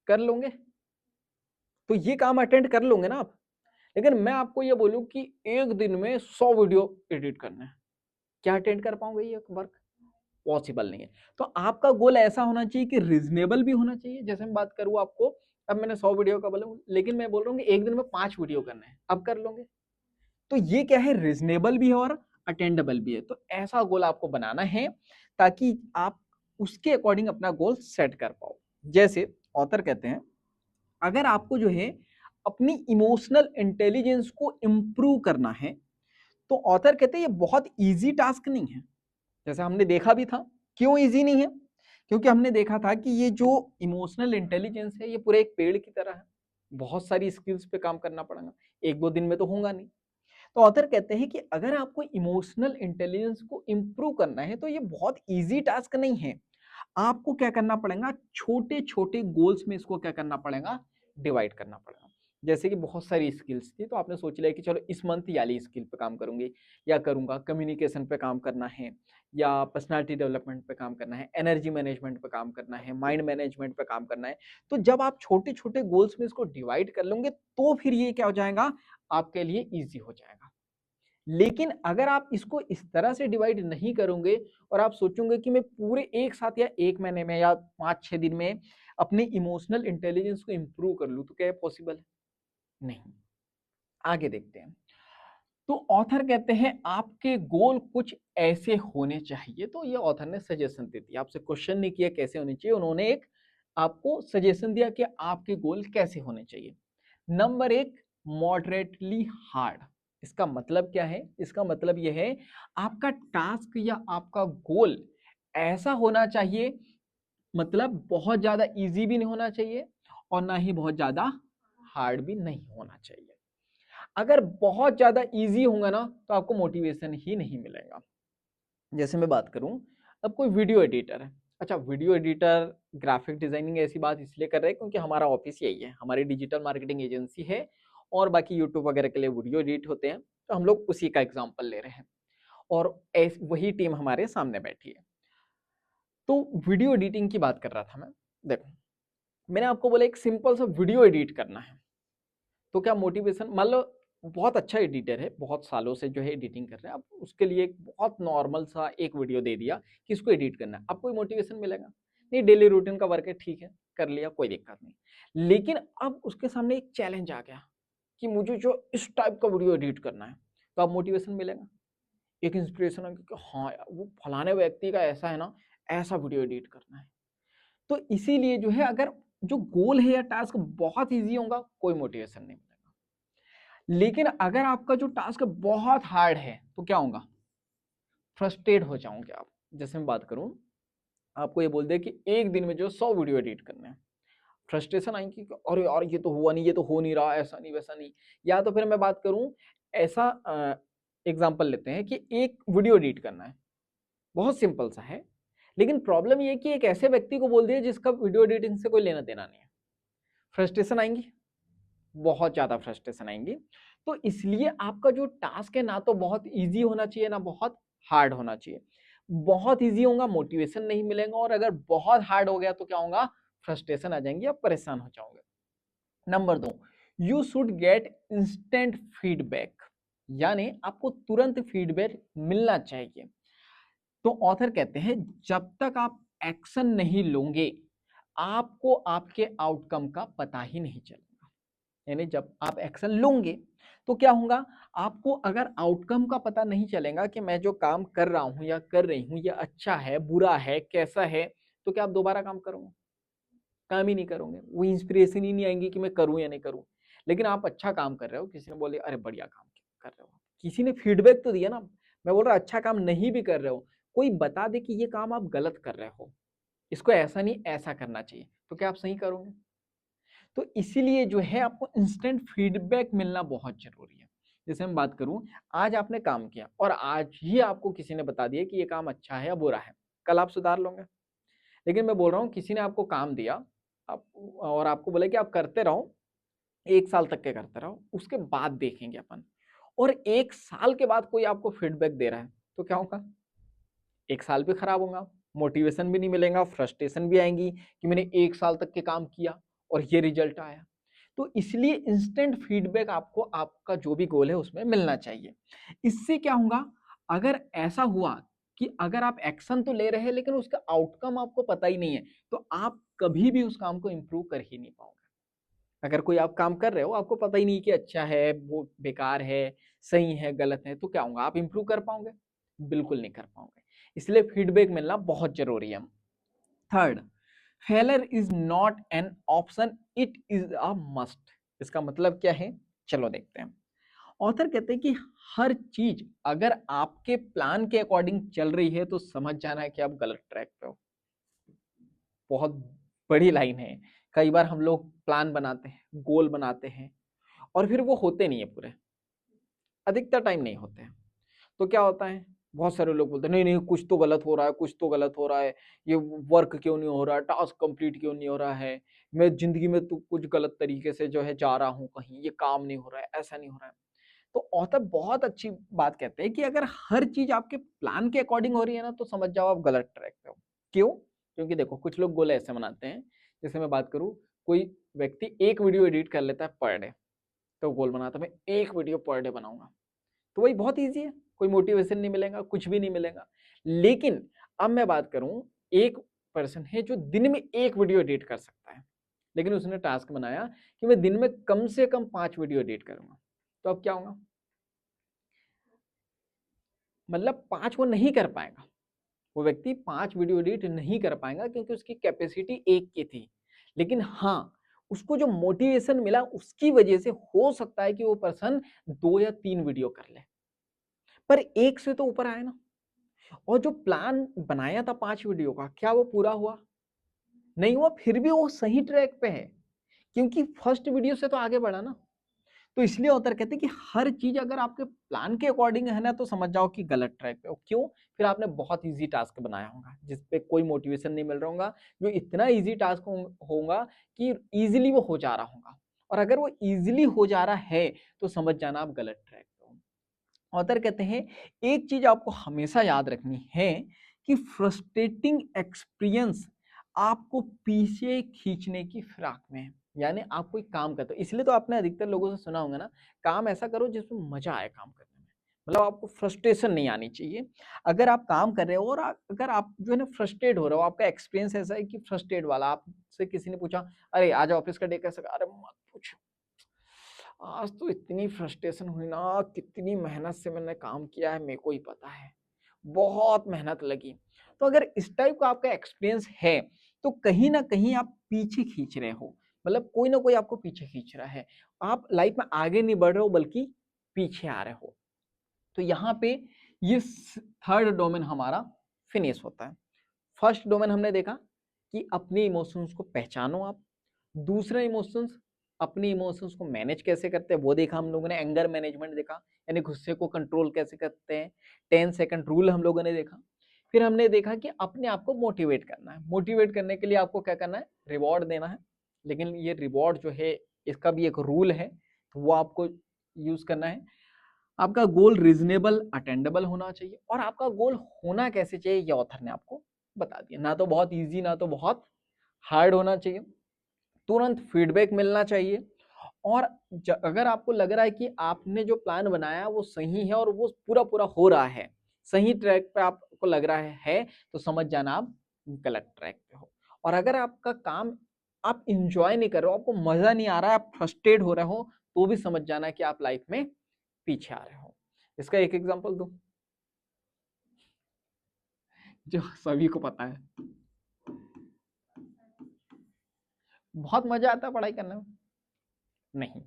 कर लोगे, तो ये काम अटेंड कर लोगे ना आप। लेकिन मैं आपको ये बोलूं कि एक दिन में 100 वीडियो एडिट करना है, क्या अटेंड कर पाओगे ये वर्क? पॉसिबल नहीं है। तो आपका गोल ऐसा होना चाहिए कि रीजनेबल भी होना चाहिए। जैसे मैं बात करूं आपको, अब मैंने 100 वीडियो का बोला, लेकिन मैं बोल रहा हूँ कि एक दिन में 5 वीडियो करना है, अब कर लोगे। तो ये क्या है, रीजनेबल भी है और अटेंडेबल भी है। तो ऐसा गोल आपको बनाना है ताकि आप उसके अकॉर्डिंग अपना गोल सेट कर पाओ। जैसे ऑथर कहते हैं, अगर आपको जो है अपनी इमोशनल इंटेलिजेंस को इंप्रूव करना है, तो ऑथर कहते हैं ये बहुत इजी टास्क नहीं है। जैसे हमने देखा भी था, क्यों इजी नहीं है, क्योंकि हमने देखा था कि ये जो इमोशनल इंटेलिजेंस है ये पूरे एक पेड़ की तरह है, बहुत सारी स्किल्स पे काम करना पड़ेगा, 1-2 दिन में तो होगा नहीं। तो ऑथर कहते हैं कि अगर आपको इमोशनल इंटेलिजेंस को इंप्रूव करना है तो ये बहुत इजी टास्क नहीं है। आपको क्या करना पड़ेगा, छोटे छोटे गोल्स में इसको क्या करना पड़ेगा, डिवाइड करना पड़ेगा। जैसे कि बहुत सारी स्किल्स थी, तो आपने सोच लिया कि चलो इस मंथ ये वाली स्किल पे काम करूँगी या करूँगा, कम्युनिकेशन पे काम करना है या पर्सनैलिटी डेवलपमेंट पे काम करना है, एनर्जी मैनेजमेंट पे काम करना है, माइंड मैनेजमेंट पे काम करना है। तो जब आप छोटे-छोटे गोल्स में इसको डिवाइड कर लोगे, तो फिर ये क्या हो जाएगा, आपके लिए ईज़ी हो जाएगा। लेकिन अगर आप इसको इस तरह से डिवाइड नहीं करोगे और आप सोचोगे कि मैं पूरे एक साथ या 1 महीने में या 5-6 दिन में अपनी इमोशनल इंटेलिजेंस को इम्प्रूव कर लूँ, तो क्या ये पॉसिबल है? नहीं। आगे देखते हैं। तो ऑथर कहते हैं आपके गोल कुछ ऐसे होने चाहिए। तो ये ऑथर ने सजेशन दे दिया, आपसे क्वेश्चन नहीं किया कैसे होने चाहिए, उन्होंने एक आपको सजेशन दिया कि आपके गोल कैसे होने चाहिए। Number 1, moderately hard. इसका मतलब क्या है? इसका मतलब यह है आपका टास्क या आपका गोल ऐसा होना चाहिए, मतलब बहुत ज्यादा इजी भी नहीं होना चाहिए और ना ही बहुत ज्यादा हार्ड भी नहीं होना चाहिए। अगर बहुत ज्यादा इजी होगा ना, तो आपको मोटिवेशन ही नहीं मिलेगा। जैसे मैं बात करूं, अब कोई वीडियो एडिटर है। अच्छा, वीडियो एडिटर, ग्राफिक डिजाइनिंग ऐसी बात इसलिए कर रहे हैं क्योंकि हमारा ऑफिस यही है, हमारी डिजिटल मार्केटिंग एजेंसी है और बाकी यूट्यूब वगैरह के लिए वीडियो एडिट होते हैं, तो हम लोग उसी का एग्जाम्पल ले रहे हैं और वही टीम हमारे सामने बैठी है। तो वीडियो एडिटिंग की बात कर रहा था मैं। देखो, मैंने आपको बोला एक सिंपल सा वीडियो एडिट करना है, तो क्या मोटिवेशन, मान लो बहुत अच्छा एडिटर है, बहुत सालों से जो है एडिटिंग कर रहे हैं, आप उसके लिए एक बहुत नॉर्मल सा एक वीडियो दे दिया कि इसको एडिट करना है, आपको मोटिवेशन मिलेगा? नहीं, डेली रूटीन का वर्क है, ठीक है, कर लिया, कोई दिक्कत नहीं। लेकिन अब उसके सामने एक चैलेंज आ गया कि मुझे जो इस टाइप का वीडियो एडिट करना है, तो आप मोटिवेशन मिलेगा, एक इंस्पिरेशन है कि हाँ यार, वो फलाने व्यक्ति का ऐसा है ना, ऐसा वीडियो एडिट करना है। तो इसीलिए जो है, अगर जो गोल है या टास्क बहुत ईजी होगा, कोई मोटिवेशन नहीं मिलेगा। लेकिन अगर आपका जो टास्क बहुत हार्ड है, तो क्या होगा, फ्रस्ट्रेट हो जाओगे आप। जैसे मैं बात करूं, आपको ये बोल दे कि एक दिन में जो 100 वीडियो एडिट करने हैं, फ्रस्ट्रेशन आएगी कि अरे यार ये तो हुआ नहीं, ये तो हो नहीं रहा, ऐसा नहीं वैसा नहीं। या तो फिर मैं बात करूं, ऐसा एग्जांपल लेते हैं कि एक वीडियो एडिट करना है, बहुत सिंपल सा है, लेकिन प्रॉब्लम ये कि एक ऐसे व्यक्ति को बोल दिया जिसका वीडियो एडिटिंग से कोई लेना देना नहीं है, फ्रस्ट्रेशन आएंगी, बहुत ज्यादा फ्रस्ट्रेशन आएंगी। तो इसलिए आपका जो टास्क है ना, तो बहुत इजी होना चाहिए ना बहुत हार्ड होना चाहिए। बहुत इजी होगा, मोटिवेशन नहीं मिलेगा, और अगर बहुत हार्ड हो गया तो क्या होगा, फ्रस्ट्रेशन आ जाएंगी, आप परेशान हो जाओगे। Number 2, you should get instant feedback, यानी आपको तुरंत फीडबैक मिलना चाहिए। तो ऑथर कहते हैं जब तक आप एक्शन नहीं लोगे, आपको आपके आउटकम का पता ही नहीं चलेगा। यानी जब आप एक्शन लोगे तो क्या होगा, आपको अगर आउटकम का पता नहीं चलेगा कि मैं जो काम कर रहा हूं या कर रही हूं ये अच्छा है, बुरा है, कैसा है, तो क्या आप दोबारा काम करोगे? काम ही नहीं करोगे, वो इंस्पिरेशन ही नहीं आएंगी कि मैं करूं या नहीं करूं। लेकिन आप अच्छा काम कर रहे हो, किसी ने बोले अरे बढ़िया काम कर रहे हो, किसी ने फीडबैक तो दिया ना। मैं बोल रहा अच्छा काम नहीं भी कर रहे हो, कोई बता दे कि ये काम आप गलत कर रहे हो, इसको ऐसा नहीं ऐसा करना चाहिए, तो क्या आप सही करोगे? तो इसीलिए जो है आपको इंस्टेंट फीडबैक मिलना बहुत जरूरी है। जैसे मैं बात करूं, आज आपने काम किया और आज ही आपको किसी ने बता दिया कि ये काम अच्छा है या बुरा है, कल आप सुधार लोगे। लेकिन मैं बोल रहा हूँ, किसी ने आपको काम दिया आप और आपको बोला कि आप करते रहो, 1 साल तक के करते रहो, उसके बाद देखेंगे अपन। और 1 साल के बाद कोई आपको फीडबैक दे रहा है, तो क्या होगा, 1 साल भी खराब होगा, मोटिवेशन भी नहीं मिलेगा, फ्रस्ट्रेशन भी आएंगी कि मैंने 1 साल तक के काम किया और ये रिजल्ट आया। तो इसलिए इंस्टेंट फीडबैक आपको आपका जो भी गोल है उसमें मिलना चाहिए। इससे क्या होगा, अगर ऐसा हुआ कि अगर आप एक्शन तो ले रहे हैं लेकिन उसका आउटकम आपको पता ही नहीं है, तो आप कभी भी उस काम को इंप्रूव कर ही नहीं पाओगे। अगर कोई आप काम कर रहे हो, आपको पता ही नहीं कि अच्छा है, वो बेकार है, सही है, गलत है, तो क्या होगा, आप इंप्रूव कर पाओगे? बिल्कुल नहीं कर पाओगे। इसलिए फीडबैक मिलना बहुत जरूरी है। Third, failure is not an option, it is a must. इसका मतलब क्या है, चलो देखते हैं। ऑथर कहते हैं कि हर चीज अगर आपके प्लान के अकॉर्डिंग चल रही है, तो समझ जाना है कि आप गलत ट्रैक पे हो। बहुत बड़ी लाइन है। कई बार हम लोग प्लान बनाते हैं, गोल बनाते हैं, और फिर वो होते नहीं है पूरे, अधिकतर टाइम नहीं होते हैं। तो क्या होता है, बहुत सारे लोग बोलते हैं नहीं नहीं कुछ तो गलत हो रहा है, कुछ तो गलत हो रहा है, ये वर्क क्यों नहीं हो रहा है, टास्क कंप्लीट क्यों नहीं हो रहा है, मैं जिंदगी में तो कुछ गलत तरीके से जो है जा रहा हूँ, कहीं ये काम नहीं हो रहा है, ऐसा नहीं हो रहा है। तो ऑथर बहुत अच्छी बात कहते हैं कि अगर हर चीज आपके प्लान के अकॉर्डिंग हो रही है ना, तो समझ जाओ आप गलत ट्रैक पे हो। क्यों? क्योंकि देखो कुछ लोग गोल ऐसे बनाते हैं, जैसे मैं बात करूँ, कोई व्यक्ति एक वीडियो एडिट कर लेता है पर डे, तो गोल बनाता है मैं एक वीडियो पर डे बनाऊंगा, तो वही बहुत ईजी है, कोई मोटिवेशन नहीं मिलेगा, कुछ भी नहीं मिलेगा। लेकिन अब मैं बात करूं, एक पर्सन है जो दिन में एक वीडियो एडिट कर सकता है, लेकिन उसने टास्क बनाया कि मैं दिन में कम से कम 5 वीडियो एडिट करूंगा, तो अब क्या होगा, मतलब 5 वो नहीं कर पाएगा, वो व्यक्ति 5 वीडियो एडिट नहीं कर पाएगा क्योंकि उसकी कैपेसिटी एक की थी। लेकिन हाँ, उसको जो मोटिवेशन मिला उसकी वजह से हो सकता है कि वो पर्सन 2 या 3 वीडियो कर ले, पर एक से तो ऊपर आए ना। और जो प्लान बनाया था 5 वीडियो का, क्या वो पूरा हुआ? नहीं हुआ, फिर भी वो सही ट्रैक पे है, क्योंकि फर्स्ट वीडियो से तो आगे बढ़ा ना। तो इसलिए ऑथर कहते हैं कि हर चीज अगर आपके प्लान के अकॉर्डिंग है ना, तो समझ जाओ कि गलत ट्रैक पे हो। क्यों? फिर आपने बहुत इजी टास्क बनाया होगा जिसपे कोई मोटिवेशन नहीं मिल रहा होगा, जो इतना इजी टास्क होगा कि इजीली वो हो जा रहा होगा, और अगर वो इजीली हो जा रहा है तो समझ जाना आप गलत ट्रैक पे हो। ऑथर कहते हैं एक चीज आपको हमेशा याद रखनी है कि फ्रस्ट्रेटिंग एक्सपीरियंस आपको पीछे खींचने की फिराक में है। यानी आप कोई काम करते हो, इसलिए तो आपने अधिकतर लोगों से सुना होगा ना, काम ऐसा करो जिसमें मजा आए काम करने में, मतलब आपको फ्रस्ट्रेशन नहीं आनी चाहिए। अगर आप काम कर रहे हो और अगर आप जो है ना फ्रस्ट्रेट हो रहे हो, आपका एक्सपीरियंस ऐसा है कि फ्रस्ट्रेट वाला, आपसे किसी ने पूछा अरे आज ऑफिस का डे कैसा, अरे मत पूछो, आज तो इतनी फ्रस्ट्रेशन हुई ना, कितनी मेहनत से मैंने काम किया है मेरे को ही पता है, बहुत मेहनत लगी। तो अगर इस टाइप का आपका एक्सपीरियंस है, तो कहीं ना कहीं आप पीछे खींच रहे हो, मतलब कोई ना कोई आपको पीछे खींच रहा है, आप लाइफ में आगे नहीं बढ़ रहे हो बल्कि पीछे आ रहे हो। तो यहाँ पे ये थर्ड डोमेन हमारा फिनिश होता है। फर्स्ट डोमेन हमने देखा कि अपने इमोशंस को पहचानो आप। दूसरा इमोशंस, अपने इमोशंस को मैनेज कैसे करते हैं वो देखा हम लोगों ने, एंगर मैनेजमेंट देखा, यानी गुस्से को कंट्रोल कैसे करते हैं, 10 सेकंड रूल हम लोगों ने देखा। फिर हमने देखा कि अपने आप को मोटिवेट करना है, मोटिवेट करने के लिए आपको क्या करना है, रिवॉर्ड देना है। लेकिन ये रिवॉर्ड जो है इसका भी एक रूल है, तो वो आपको यूज करना है। आपका गोल रीजनेबल अटेंडेबल होना चाहिए, और आपका गोल होना कैसे चाहिए ये ऑथर ने आपको बता दिया, ना तो बहुत इजी ना तो बहुत हार्ड होना चाहिए, तुरंत फीडबैक मिलना चाहिए, और अगर आपको लग रहा है कि आपने जो प्लान बनाया वो सही है और वो पूरा पूरा हो रहा है, सही ट्रैक पे आपको लग रहा है, तो समझ जाना आप गलत ट्रैक पे हो। और अगर आपका काम आप इंजॉय नहीं कर रहे हो, आपको मजा नहीं आ रहा है, आप फ्रस्ट्रेट हो रहे हो, तो भी समझ जाना कि आप लाइफ में पीछे आ रहे हो। इसका एक एग्जांपल दूं जो सभी को पता है, बहुत मजा आता है पढ़ाई करने में? नहीं,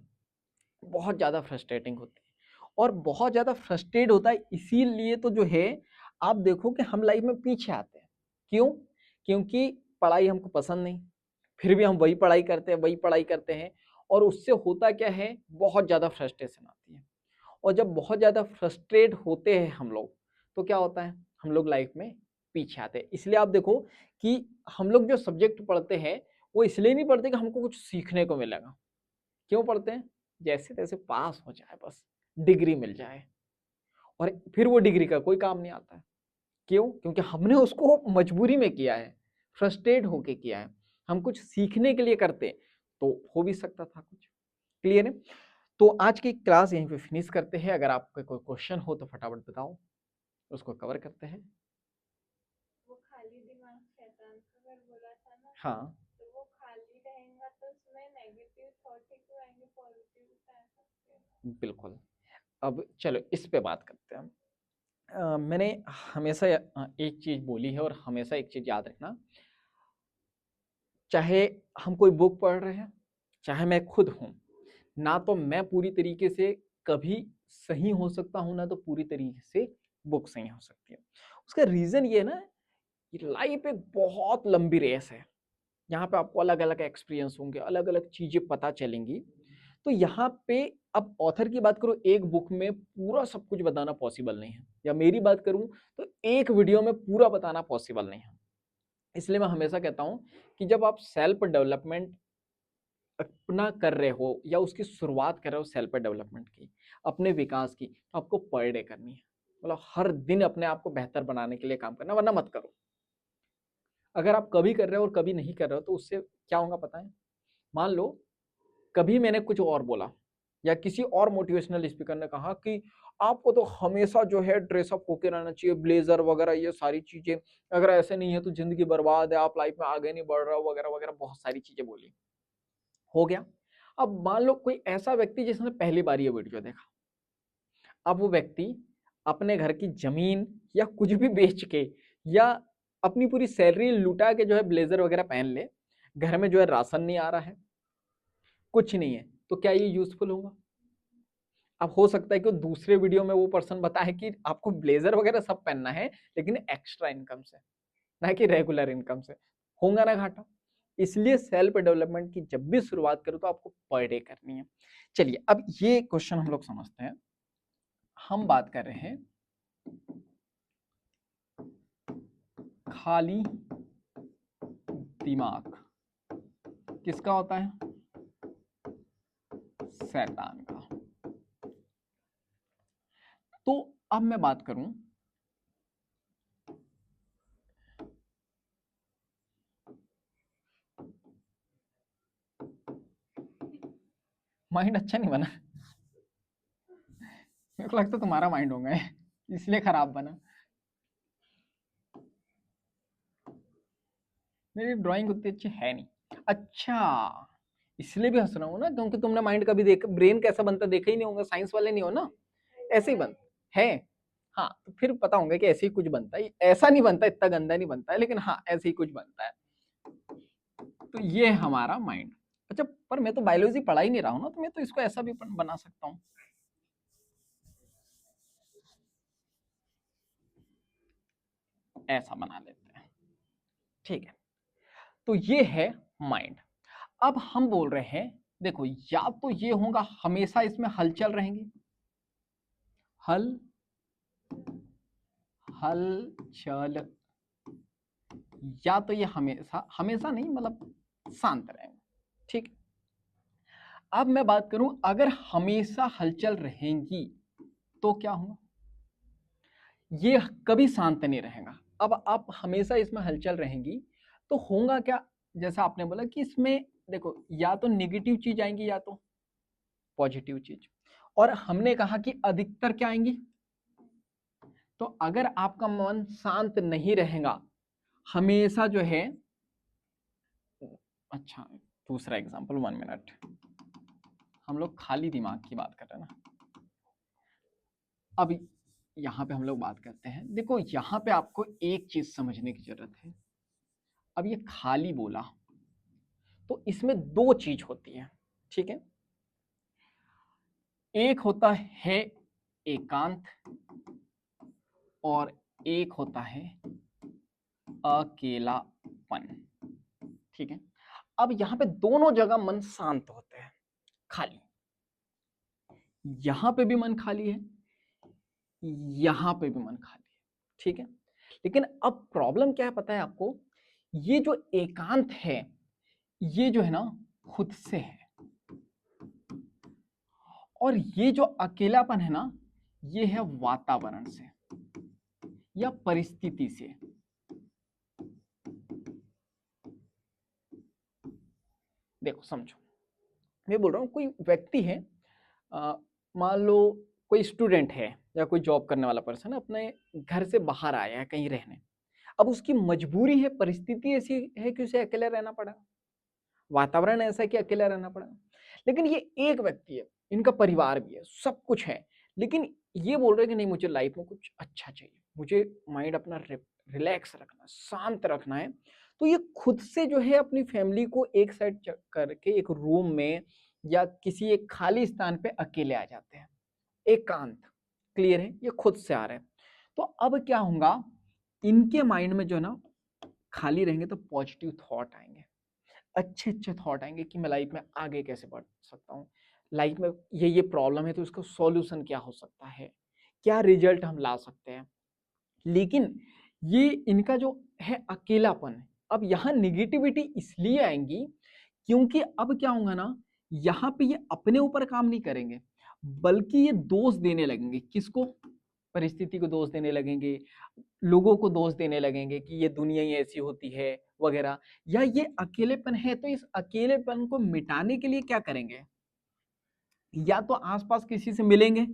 बहुत ज्यादा फ्रस्ट्रेटिंग होती है, और बहुत ज्यादा फ्रस्ट्रेट होता है इसीलिए तो जो है आप देखो कि हम लाइफ में पीछे आते हैं। क्यों? क्योंकि पढ़ाई हमको पसंद नहीं, फिर भी हम वही पढ़ाई करते हैं, वही पढ़ाई करते हैं, और उससे होता क्या है, बहुत ज्यादा फ्रस्ट्रेशन आती है। और जब बहुत ज्यादा फ्रस्ट्रेट होते हैं हम लोग, तो क्या होता है, हम लोग लाइफ में पीछे आते हैं। इसलिए आप देखो कि हम लोग जो सब्जेक्ट पढ़ते हैं वो इसलिए नहीं पढ़ते कि हमको कुछ सीखने को मिलेगा। क्यों पढ़ते हैं? जैसे तैसे पास हो जाए, बस डिग्री मिल जाए, और फिर वो डिग्री का कोई काम नहीं आता है। क्यों? क्योंकि हमने उसको मजबूरी में किया है, फ्रस्ट्रेट होके किया है। हम कुछ सीखने के लिए करते तो हो भी सकता था कुछ। क्लियर है? तो आज की क्लास यहीं पे फिनिश करते हैं। अगर आपका कोई क्वेश्चन हो तो फटाफट बताओ, उसको कवर करते हैं। वो खाली दिमाग शैतान का घर बोला था ना, हाँ, तो वो खाली रहेगा तो उसमें नेगेटिव थॉट ही क्यों आएंगे, पॉजिटिव तो आ सकते हैं। बिल्कुल। अब चलो इस पे बात करते हैं। मैंने हमेशा एक चीज बोली है, और हमेशा एक चीज याद रखना, चाहे हम कोई बुक पढ़ रहे हैं, चाहे मैं खुद हूँ, ना तो मैं पूरी तरीके से कभी सही हो सकता हूँ, ना तो पूरी तरीके से बुक सही हो सकती है। उसका रीजन ये है ना, लाइफ एक बहुत लंबी रेस है, यहाँ पे आपको अलग अलग एक्सपीरियंस होंगे, अलग अलग चीजें पता चलेंगी। तो यहाँ पे अब ऑथर की बात करूँ, एक बुक में पूरा सब कुछ बताना पॉसिबल नहीं है, या मेरी बात करूँ तो एक वीडियो में पूरा बताना पॉसिबल नहीं है। इसलिए मैं हमेशा कहता हूँ कि जब आप सेल्फ डेवलपमेंट अपना कर रहे हो या उसकी शुरुआत कर रहे हो सेल्फ डेवलपमेंट की, अपने विकास की, तो आपको पर डे करनी है। मतलब हर दिन अपने आप को बेहतर बनाने के लिए काम करना, वरना मत करो। अगर आप कभी कर रहे हो और कभी नहीं कर रहे हो तो उससे क्या होगा पता है? मान लो कभी मैंने कुछ और बोला या किसी और मोटिवेशनल स्पीकर ने कहा कि आपको तो हमेशा जो है ड्रेसअप होके रहना चाहिए, ब्लेजर वगैरह ये सारी चीजें, अगर ऐसे नहीं है तो जिंदगी बर्बाद है, आप लाइफ में आगे नहीं बढ़ रहे हो वगैरह वगैरह, बहुत सारी चीजें बोली। हो गया। अब मान लो कोई ऐसा व्यक्ति जिसने पहली बार ये वीडियो देखा, अब वो व्यक्ति अपने घर की जमीन या कुछ भी बेच के या अपनी पूरी सैलरी लुटा के जो है ब्लेजर वगैरह पहन ले, घर में जो है राशन नहीं आ रहा है, कुछ नहीं है, तो क्या ये यूजफुल होगा? अब हो सकता है कि दूसरे वीडियो में वो पर्सन बताए कि आपको ब्लेजर वगैरह सब पहनना है लेकिन एक्स्ट्रा इनकम से, ना कि रेगुलर इनकम से। होगा ना घाटा? इसलिए सेल्फ डेवलपमेंट की जब भी शुरुआत करो तो आपको पर डे करनी है। चलिए अब ये क्वेश्चन हम लोग समझते हैं। हम बात कर रहे हैं खाली दिमाग किसका होता है? शैतान का। तो अब मैं बात करूं, माइंड अच्छा नहीं बना। मेरे को लगता है तुम्हारा माइंड होगा इसलिए खराब बना। मेरी ड्राइंग उतनी अच्छी है नहीं। अच्छा, इसलिए भी हंस रहा हूँ ना क्योंकि तुमने माइंड कभी देख, ब्रेन कैसा बनता देखा ही नहीं होगा, साइंस वाले नहीं हो ना, ऐसे ही बन है। हाँ तो फिर पता होगा कि ऐसे ही कुछ बनता है, ऐसा नहीं बनता, इतना गंदा नहीं बनता है, लेकिन हाँ ऐसे ही कुछ बनता है। तो ये है हमारा माइंड। अच्छा, पर मैं तो बायोलॉजी पढ़ा ही नहीं रहा हूँ ना, तो मैं तो इसको ऐसा भी बना सकता हूँ। ऐसा बना लेते हैं, ठीक है। तो ये है माइंड। अब हम बोल रहे हैं, देखो या तो ये होगा हमेशा इसमें हलचल रहेंगी, हल हलचल, या तो ये हमेशा हमेशा नहीं मतलब शांत रहेंगे, ठीक। अब मैं बात करूं अगर हमेशा हलचल रहेंगी तो क्या होगा? ये कभी शांत नहीं रहेगा। अब आप हमेशा इसमें हलचल रहेंगी तो होगा क्या? जैसा आपने बोला कि इसमें देखो या तो नेगेटिव चीज आएंगी या तो पॉजिटिव चीज, और हमने कहा कि अधिकतर क्या आएंगी। तो अगर आपका मन शांत नहीं रहेगा हमेशा जो है, अच्छा दूसरा एग्जांपल, 1 मिनट, हम लोग खाली दिमाग की बात कर रहे हैं ना। अब यहाँ पे हम लोग बात करते हैं, देखो यहाँ पे आपको एक चीज समझने की जरूरत है। अब ये खाली बोला तो इसमें दो चीज होती है, ठीक है। एक होता है एकांत और एक होता है अकेलापन, ठीक है। अब यहाँ पे दोनों जगह मन शांत होते हैं, खाली, यहां पे भी मन खाली है, यहां पे भी मन खाली है, ठीक है। लेकिन अब प्रॉब्लम क्या है पता है आपको? ये जो एकांत है ये जो है ना खुद से है, और ये जो अकेलापन है ना ये है वातावरण से या परिस्थिति से। देखो समझो, मैं बोल रहा हूं कोई व्यक्ति है, मान लो कोई स्टूडेंट है या कोई जॉब करने वाला पर्सन अपने घर से बाहर आया है कहीं रहने। अब उसकी मजबूरी है, परिस्थिति ऐसी है कि उसे अकेला रहना पड़ा, वातावरण ऐसा है कि अकेला रहना पड़ा। लेकिन ये एक व्यक्ति है, इनका परिवार भी है, सब कुछ है, लेकिन ये बोल रहे हैं कि नहीं मुझे लाइफ में कुछ अच्छा चाहिए, मुझे माइंड अपना रिलैक्स रखना, शांत रखना है। तो ये खुद से जो है अपनी फैमिली को एक साइड करके एक रूम में या किसी एक खाली स्थान पे अकेले आ जाते हैं, एकांत। क्लियर है? ये खुद से आ रहे हैं। तो अब क्या होगा, इनके माइंड में जो है ना खाली रहेंगे तो पॉजिटिव थॉट आएंगे, अच्छे अच्छे थॉट आएंगे कि मैं लाइफ में आगे कैसे बढ़ सकता हूँ, लाइफ में ये प्रॉब्लम है तो इसका सॉल्यूशन क्या हो सकता है, क्या रिजल्ट हम ला सकते हैं। लेकिन ये इनका जो है अकेलापन है, अब यहाँ निगेटिविटी इसलिए आएंगी क्योंकि अब क्या होगा ना, यहाँ पे ये अपने ऊपर काम नहीं करेंगे बल्कि ये दोष देने लगेंगे। किसको? परिस्थिति को दोष देने लगेंगे, लोगों को दोष देने लगेंगे कि ये दुनिया ही ऐसी होती है वगैरह, या ये अकेलेपन है तो इस अकेलेपन को मिटाने के लिए क्या करेंगे, या तो आसपास किसी से मिलेंगे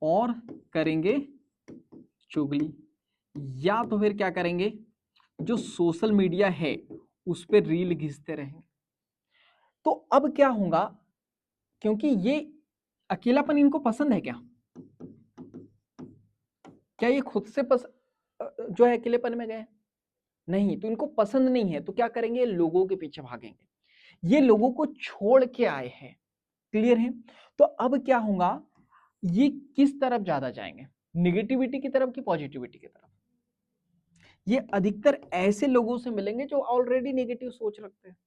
और करेंगे चुगली, या तो फिर क्या करेंगे, जो सोशल मीडिया है उस पर रील घिसते रहेंगे। तो अब क्या होगा, क्योंकि ये अकेलापन इनको पसंद है क्या? क्या ये खुद से जो है अकेलेपन में गए? नहीं, तो इनको पसंद नहीं है तो क्या करेंगे, लोगों के पीछे भागेंगे। ये लोगों को छोड़ के आए हैं। क्लियर है? तो अब क्या होगा, ये किस तरफ ज्यादा जाएंगे, निगेटिविटी की तरफ कि पॉजिटिविटी की तरफ? ये अधिकतर ऐसे लोगों से मिलेंगे जो ऑलरेडी नेगेटिव सोच रखते हैं।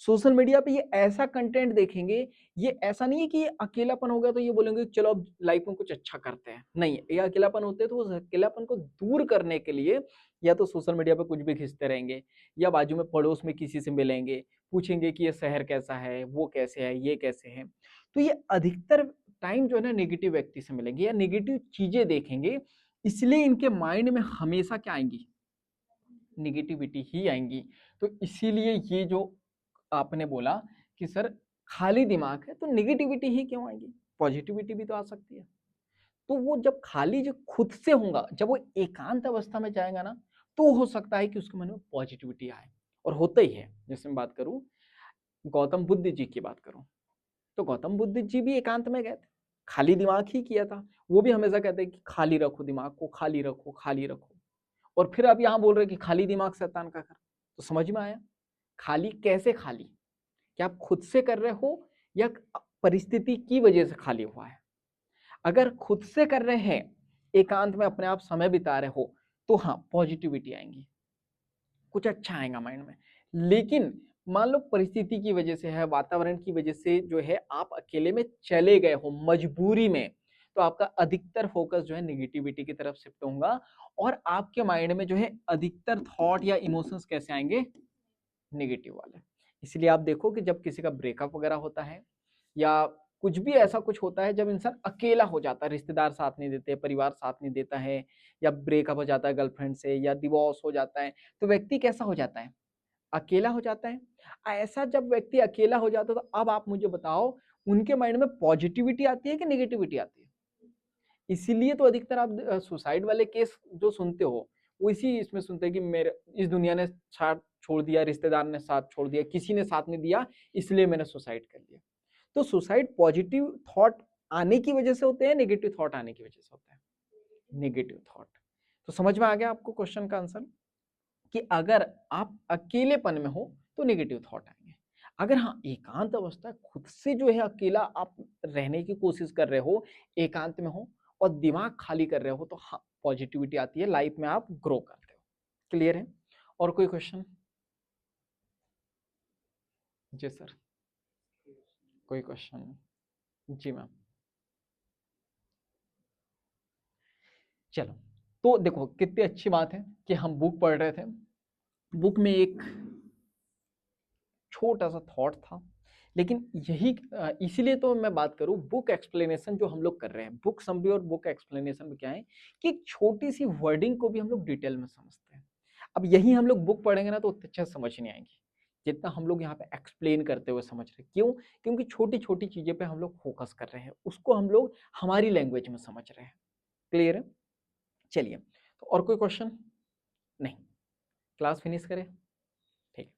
सोशल मीडिया पे ये ऐसा कंटेंट देखेंगे, ये ऐसा नहीं है कि ये अकेलापन हो गया तो ये बोलेंगे चलो अब लाइफ में कुछ अच्छा करते हैं। नहीं, ये अकेलापन होते हैं तो उस अकेलापन को दूर करने के लिए या तो सोशल मीडिया पे कुछ भी खींचते रहेंगे, या बाजू में पड़ोस में किसी से मिलेंगे, पूछेंगे कि ये शहर कैसा है, वो कैसे है, ये कैसे है। तो ये अधिकतर टाइम जो है ना नेगेटिव व्यक्ति से मिलेंगे या नेगेटिव चीजें देखेंगे, इसलिए इनके माइंड में हमेशा क्या आएंगी, निगेटिविटी ही आएंगी। तो इसीलिए ये जो आपने बोला कि सर खाली दिमाग है तो निगेटिविटी ही क्यों आएगी, पॉजिटिविटी भी तो आ सकती है। तो वो जब खाली जो खुद से होगा, जब वो एकांत अवस्था में जाएगा ना, तो हो सकता है कि उसके मन में पॉजिटिविटी आए, और होता ही है। जैसे मैं बात करूं, गौतम बुद्ध जी की बात करूं, तो गौतम बुद्ध जी भी एकांत में गए थे, खाली दिमाग ही किया था। वो भी हमेशा कहते हैं कि खाली रखो दिमाग को, खाली रखो, खाली रखो। और फिर आप यहाँ बोल रहे कि खाली दिमाग शैतान का घर, तो समझ में आया खाली कैसे खाली, क्या आप खुद से कर रहे हो या परिस्थिति की वजह से खाली हुआ है? अगर खुद से कर रहे हैं, एकांत में अपने आप समय बिता रहे हो, तो हाँ पॉजिटिविटी आएंगी, कुछ अच्छा आएगा माइंड में। लेकिन मान लो परिस्थिति की वजह से है, वातावरण की वजह से जो है आप अकेले में चले गए हो मजबूरी में, तो आपका अधिकतर फोकस जो है निगेटिविटी की तरफ शिफ्ट होगा, और आपके माइंड में जो है अधिकतर थॉट या इमोशंस कैसे आएंगे, नेगेटिव वाले। इसलिए आप देखो कि जब किसी का ब्रेकअप वगैरह होता है या कुछ भी ऐसा कुछ होता है, जब इंसान अकेला हो जाता है, रिश्तेदार साथ नहीं देते, परिवार साथ नहीं देता है, या ब्रेकअप हो जाता है गर्लफ्रेंड से, या डिवोर्स हो जाता है, तो व्यक्ति कैसा हो जाता है, अकेला हो जाता है। ऐसा जब व्यक्ति अकेला हो जाता है तो अब आप मुझे बताओ, उनके माइंड में पॉजिटिविटी आती है कि नेगेटिविटी आती है? इसीलिए तो अधिकतर आप सुसाइड वाले केस जो सुनते हो, वो इसी इसमें सुनते हैं कि मेरे इस दुनिया ने साथ छोड़ दिया, रिश्तेदार ने साथ छोड़ दिया, किसी ने साथ नहीं दिया, इसलिए मैंने सुसाइड कर लिया। तो सुसाइड पॉजिटिव थॉट आने की वजह से होते हैं, नेगेटिव थॉट आने की वजह से होता है? Negative thought. तो समझ में आ गया आपको क्वेश्चन का आंसर, कि अगर आप अकेलेपन में हो तो नेगेटिव थॉट आएंगे। अगर हाँ एकांत अवस्था, खुद से जो है अकेला आप रहने की कोशिश कर रहे हो, एकांत में हो और दिमाग खाली कर रहे हो, तो हाँ पॉजिटिविटी आती है, लाइफ में आप ग्रो करते हो। क्लियर है? और कोई क्वेश्चन? जी सर, कोई क्वेश्चन? जी मैम। चलो, तो देखो कितनी अच्छी बात है कि हम बुक पढ़ रहे थे, बुक में एक छोटा सा थॉट था, लेकिन यही इसीलिए तो मैं बात करूं, बुक एक्सप्लेनेशन जो हम लोग कर रहे हैं, बुक समरी और बुक एक्सप्लेनेशन में क्या है कि एक छोटी सी वर्डिंग को भी हम लोग डिटेल में समझते हैं। अब यही हम लोग बुक पढ़ेंगे ना तो उतने अच्छे समझ नहीं आएंगी जितना हम लोग यहाँ पे एक्सप्लेन करते हुए समझ रहे हैं। क्यों? क्योंकि छोटी छोटी चीजें पे हम लोग फोकस कर रहे हैं, उसको हम लोग हमारी लैंग्वेज में समझ रहे हैं। क्लियर है? चलिए, तो और कोई क्वेश्चन? नहीं, क्लास फिनिश करें? ठीक।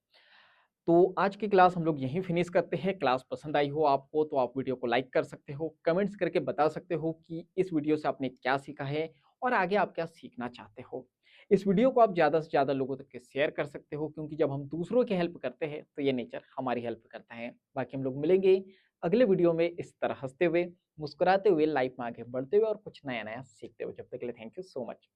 तो आज की क्लास हम लोग यहीं फिनिश करते हैं। क्लास पसंद आई हो आपको तो आप वीडियो को लाइक कर सकते हो, कमेंट्स करके बता सकते हो कि इस वीडियो से आपने क्या सीखा है और आगे आप क्या सीखना चाहते हो। इस वीडियो को आप ज़्यादा से ज़्यादा लोगों तक के शेयर कर सकते हो, क्योंकि जब हम दूसरों की हेल्प करते हैं तो ये नेचर हमारी हेल्प करता है। बाकी हम लोग मिलेंगे अगले वीडियो में इस तरह हंसते हुए, मुस्कुराते हुए, लाइफ में आगे बढ़ते हुए और कुछ नया नया सीखते हुए। जब तक के लिए थैंक यू सो मच।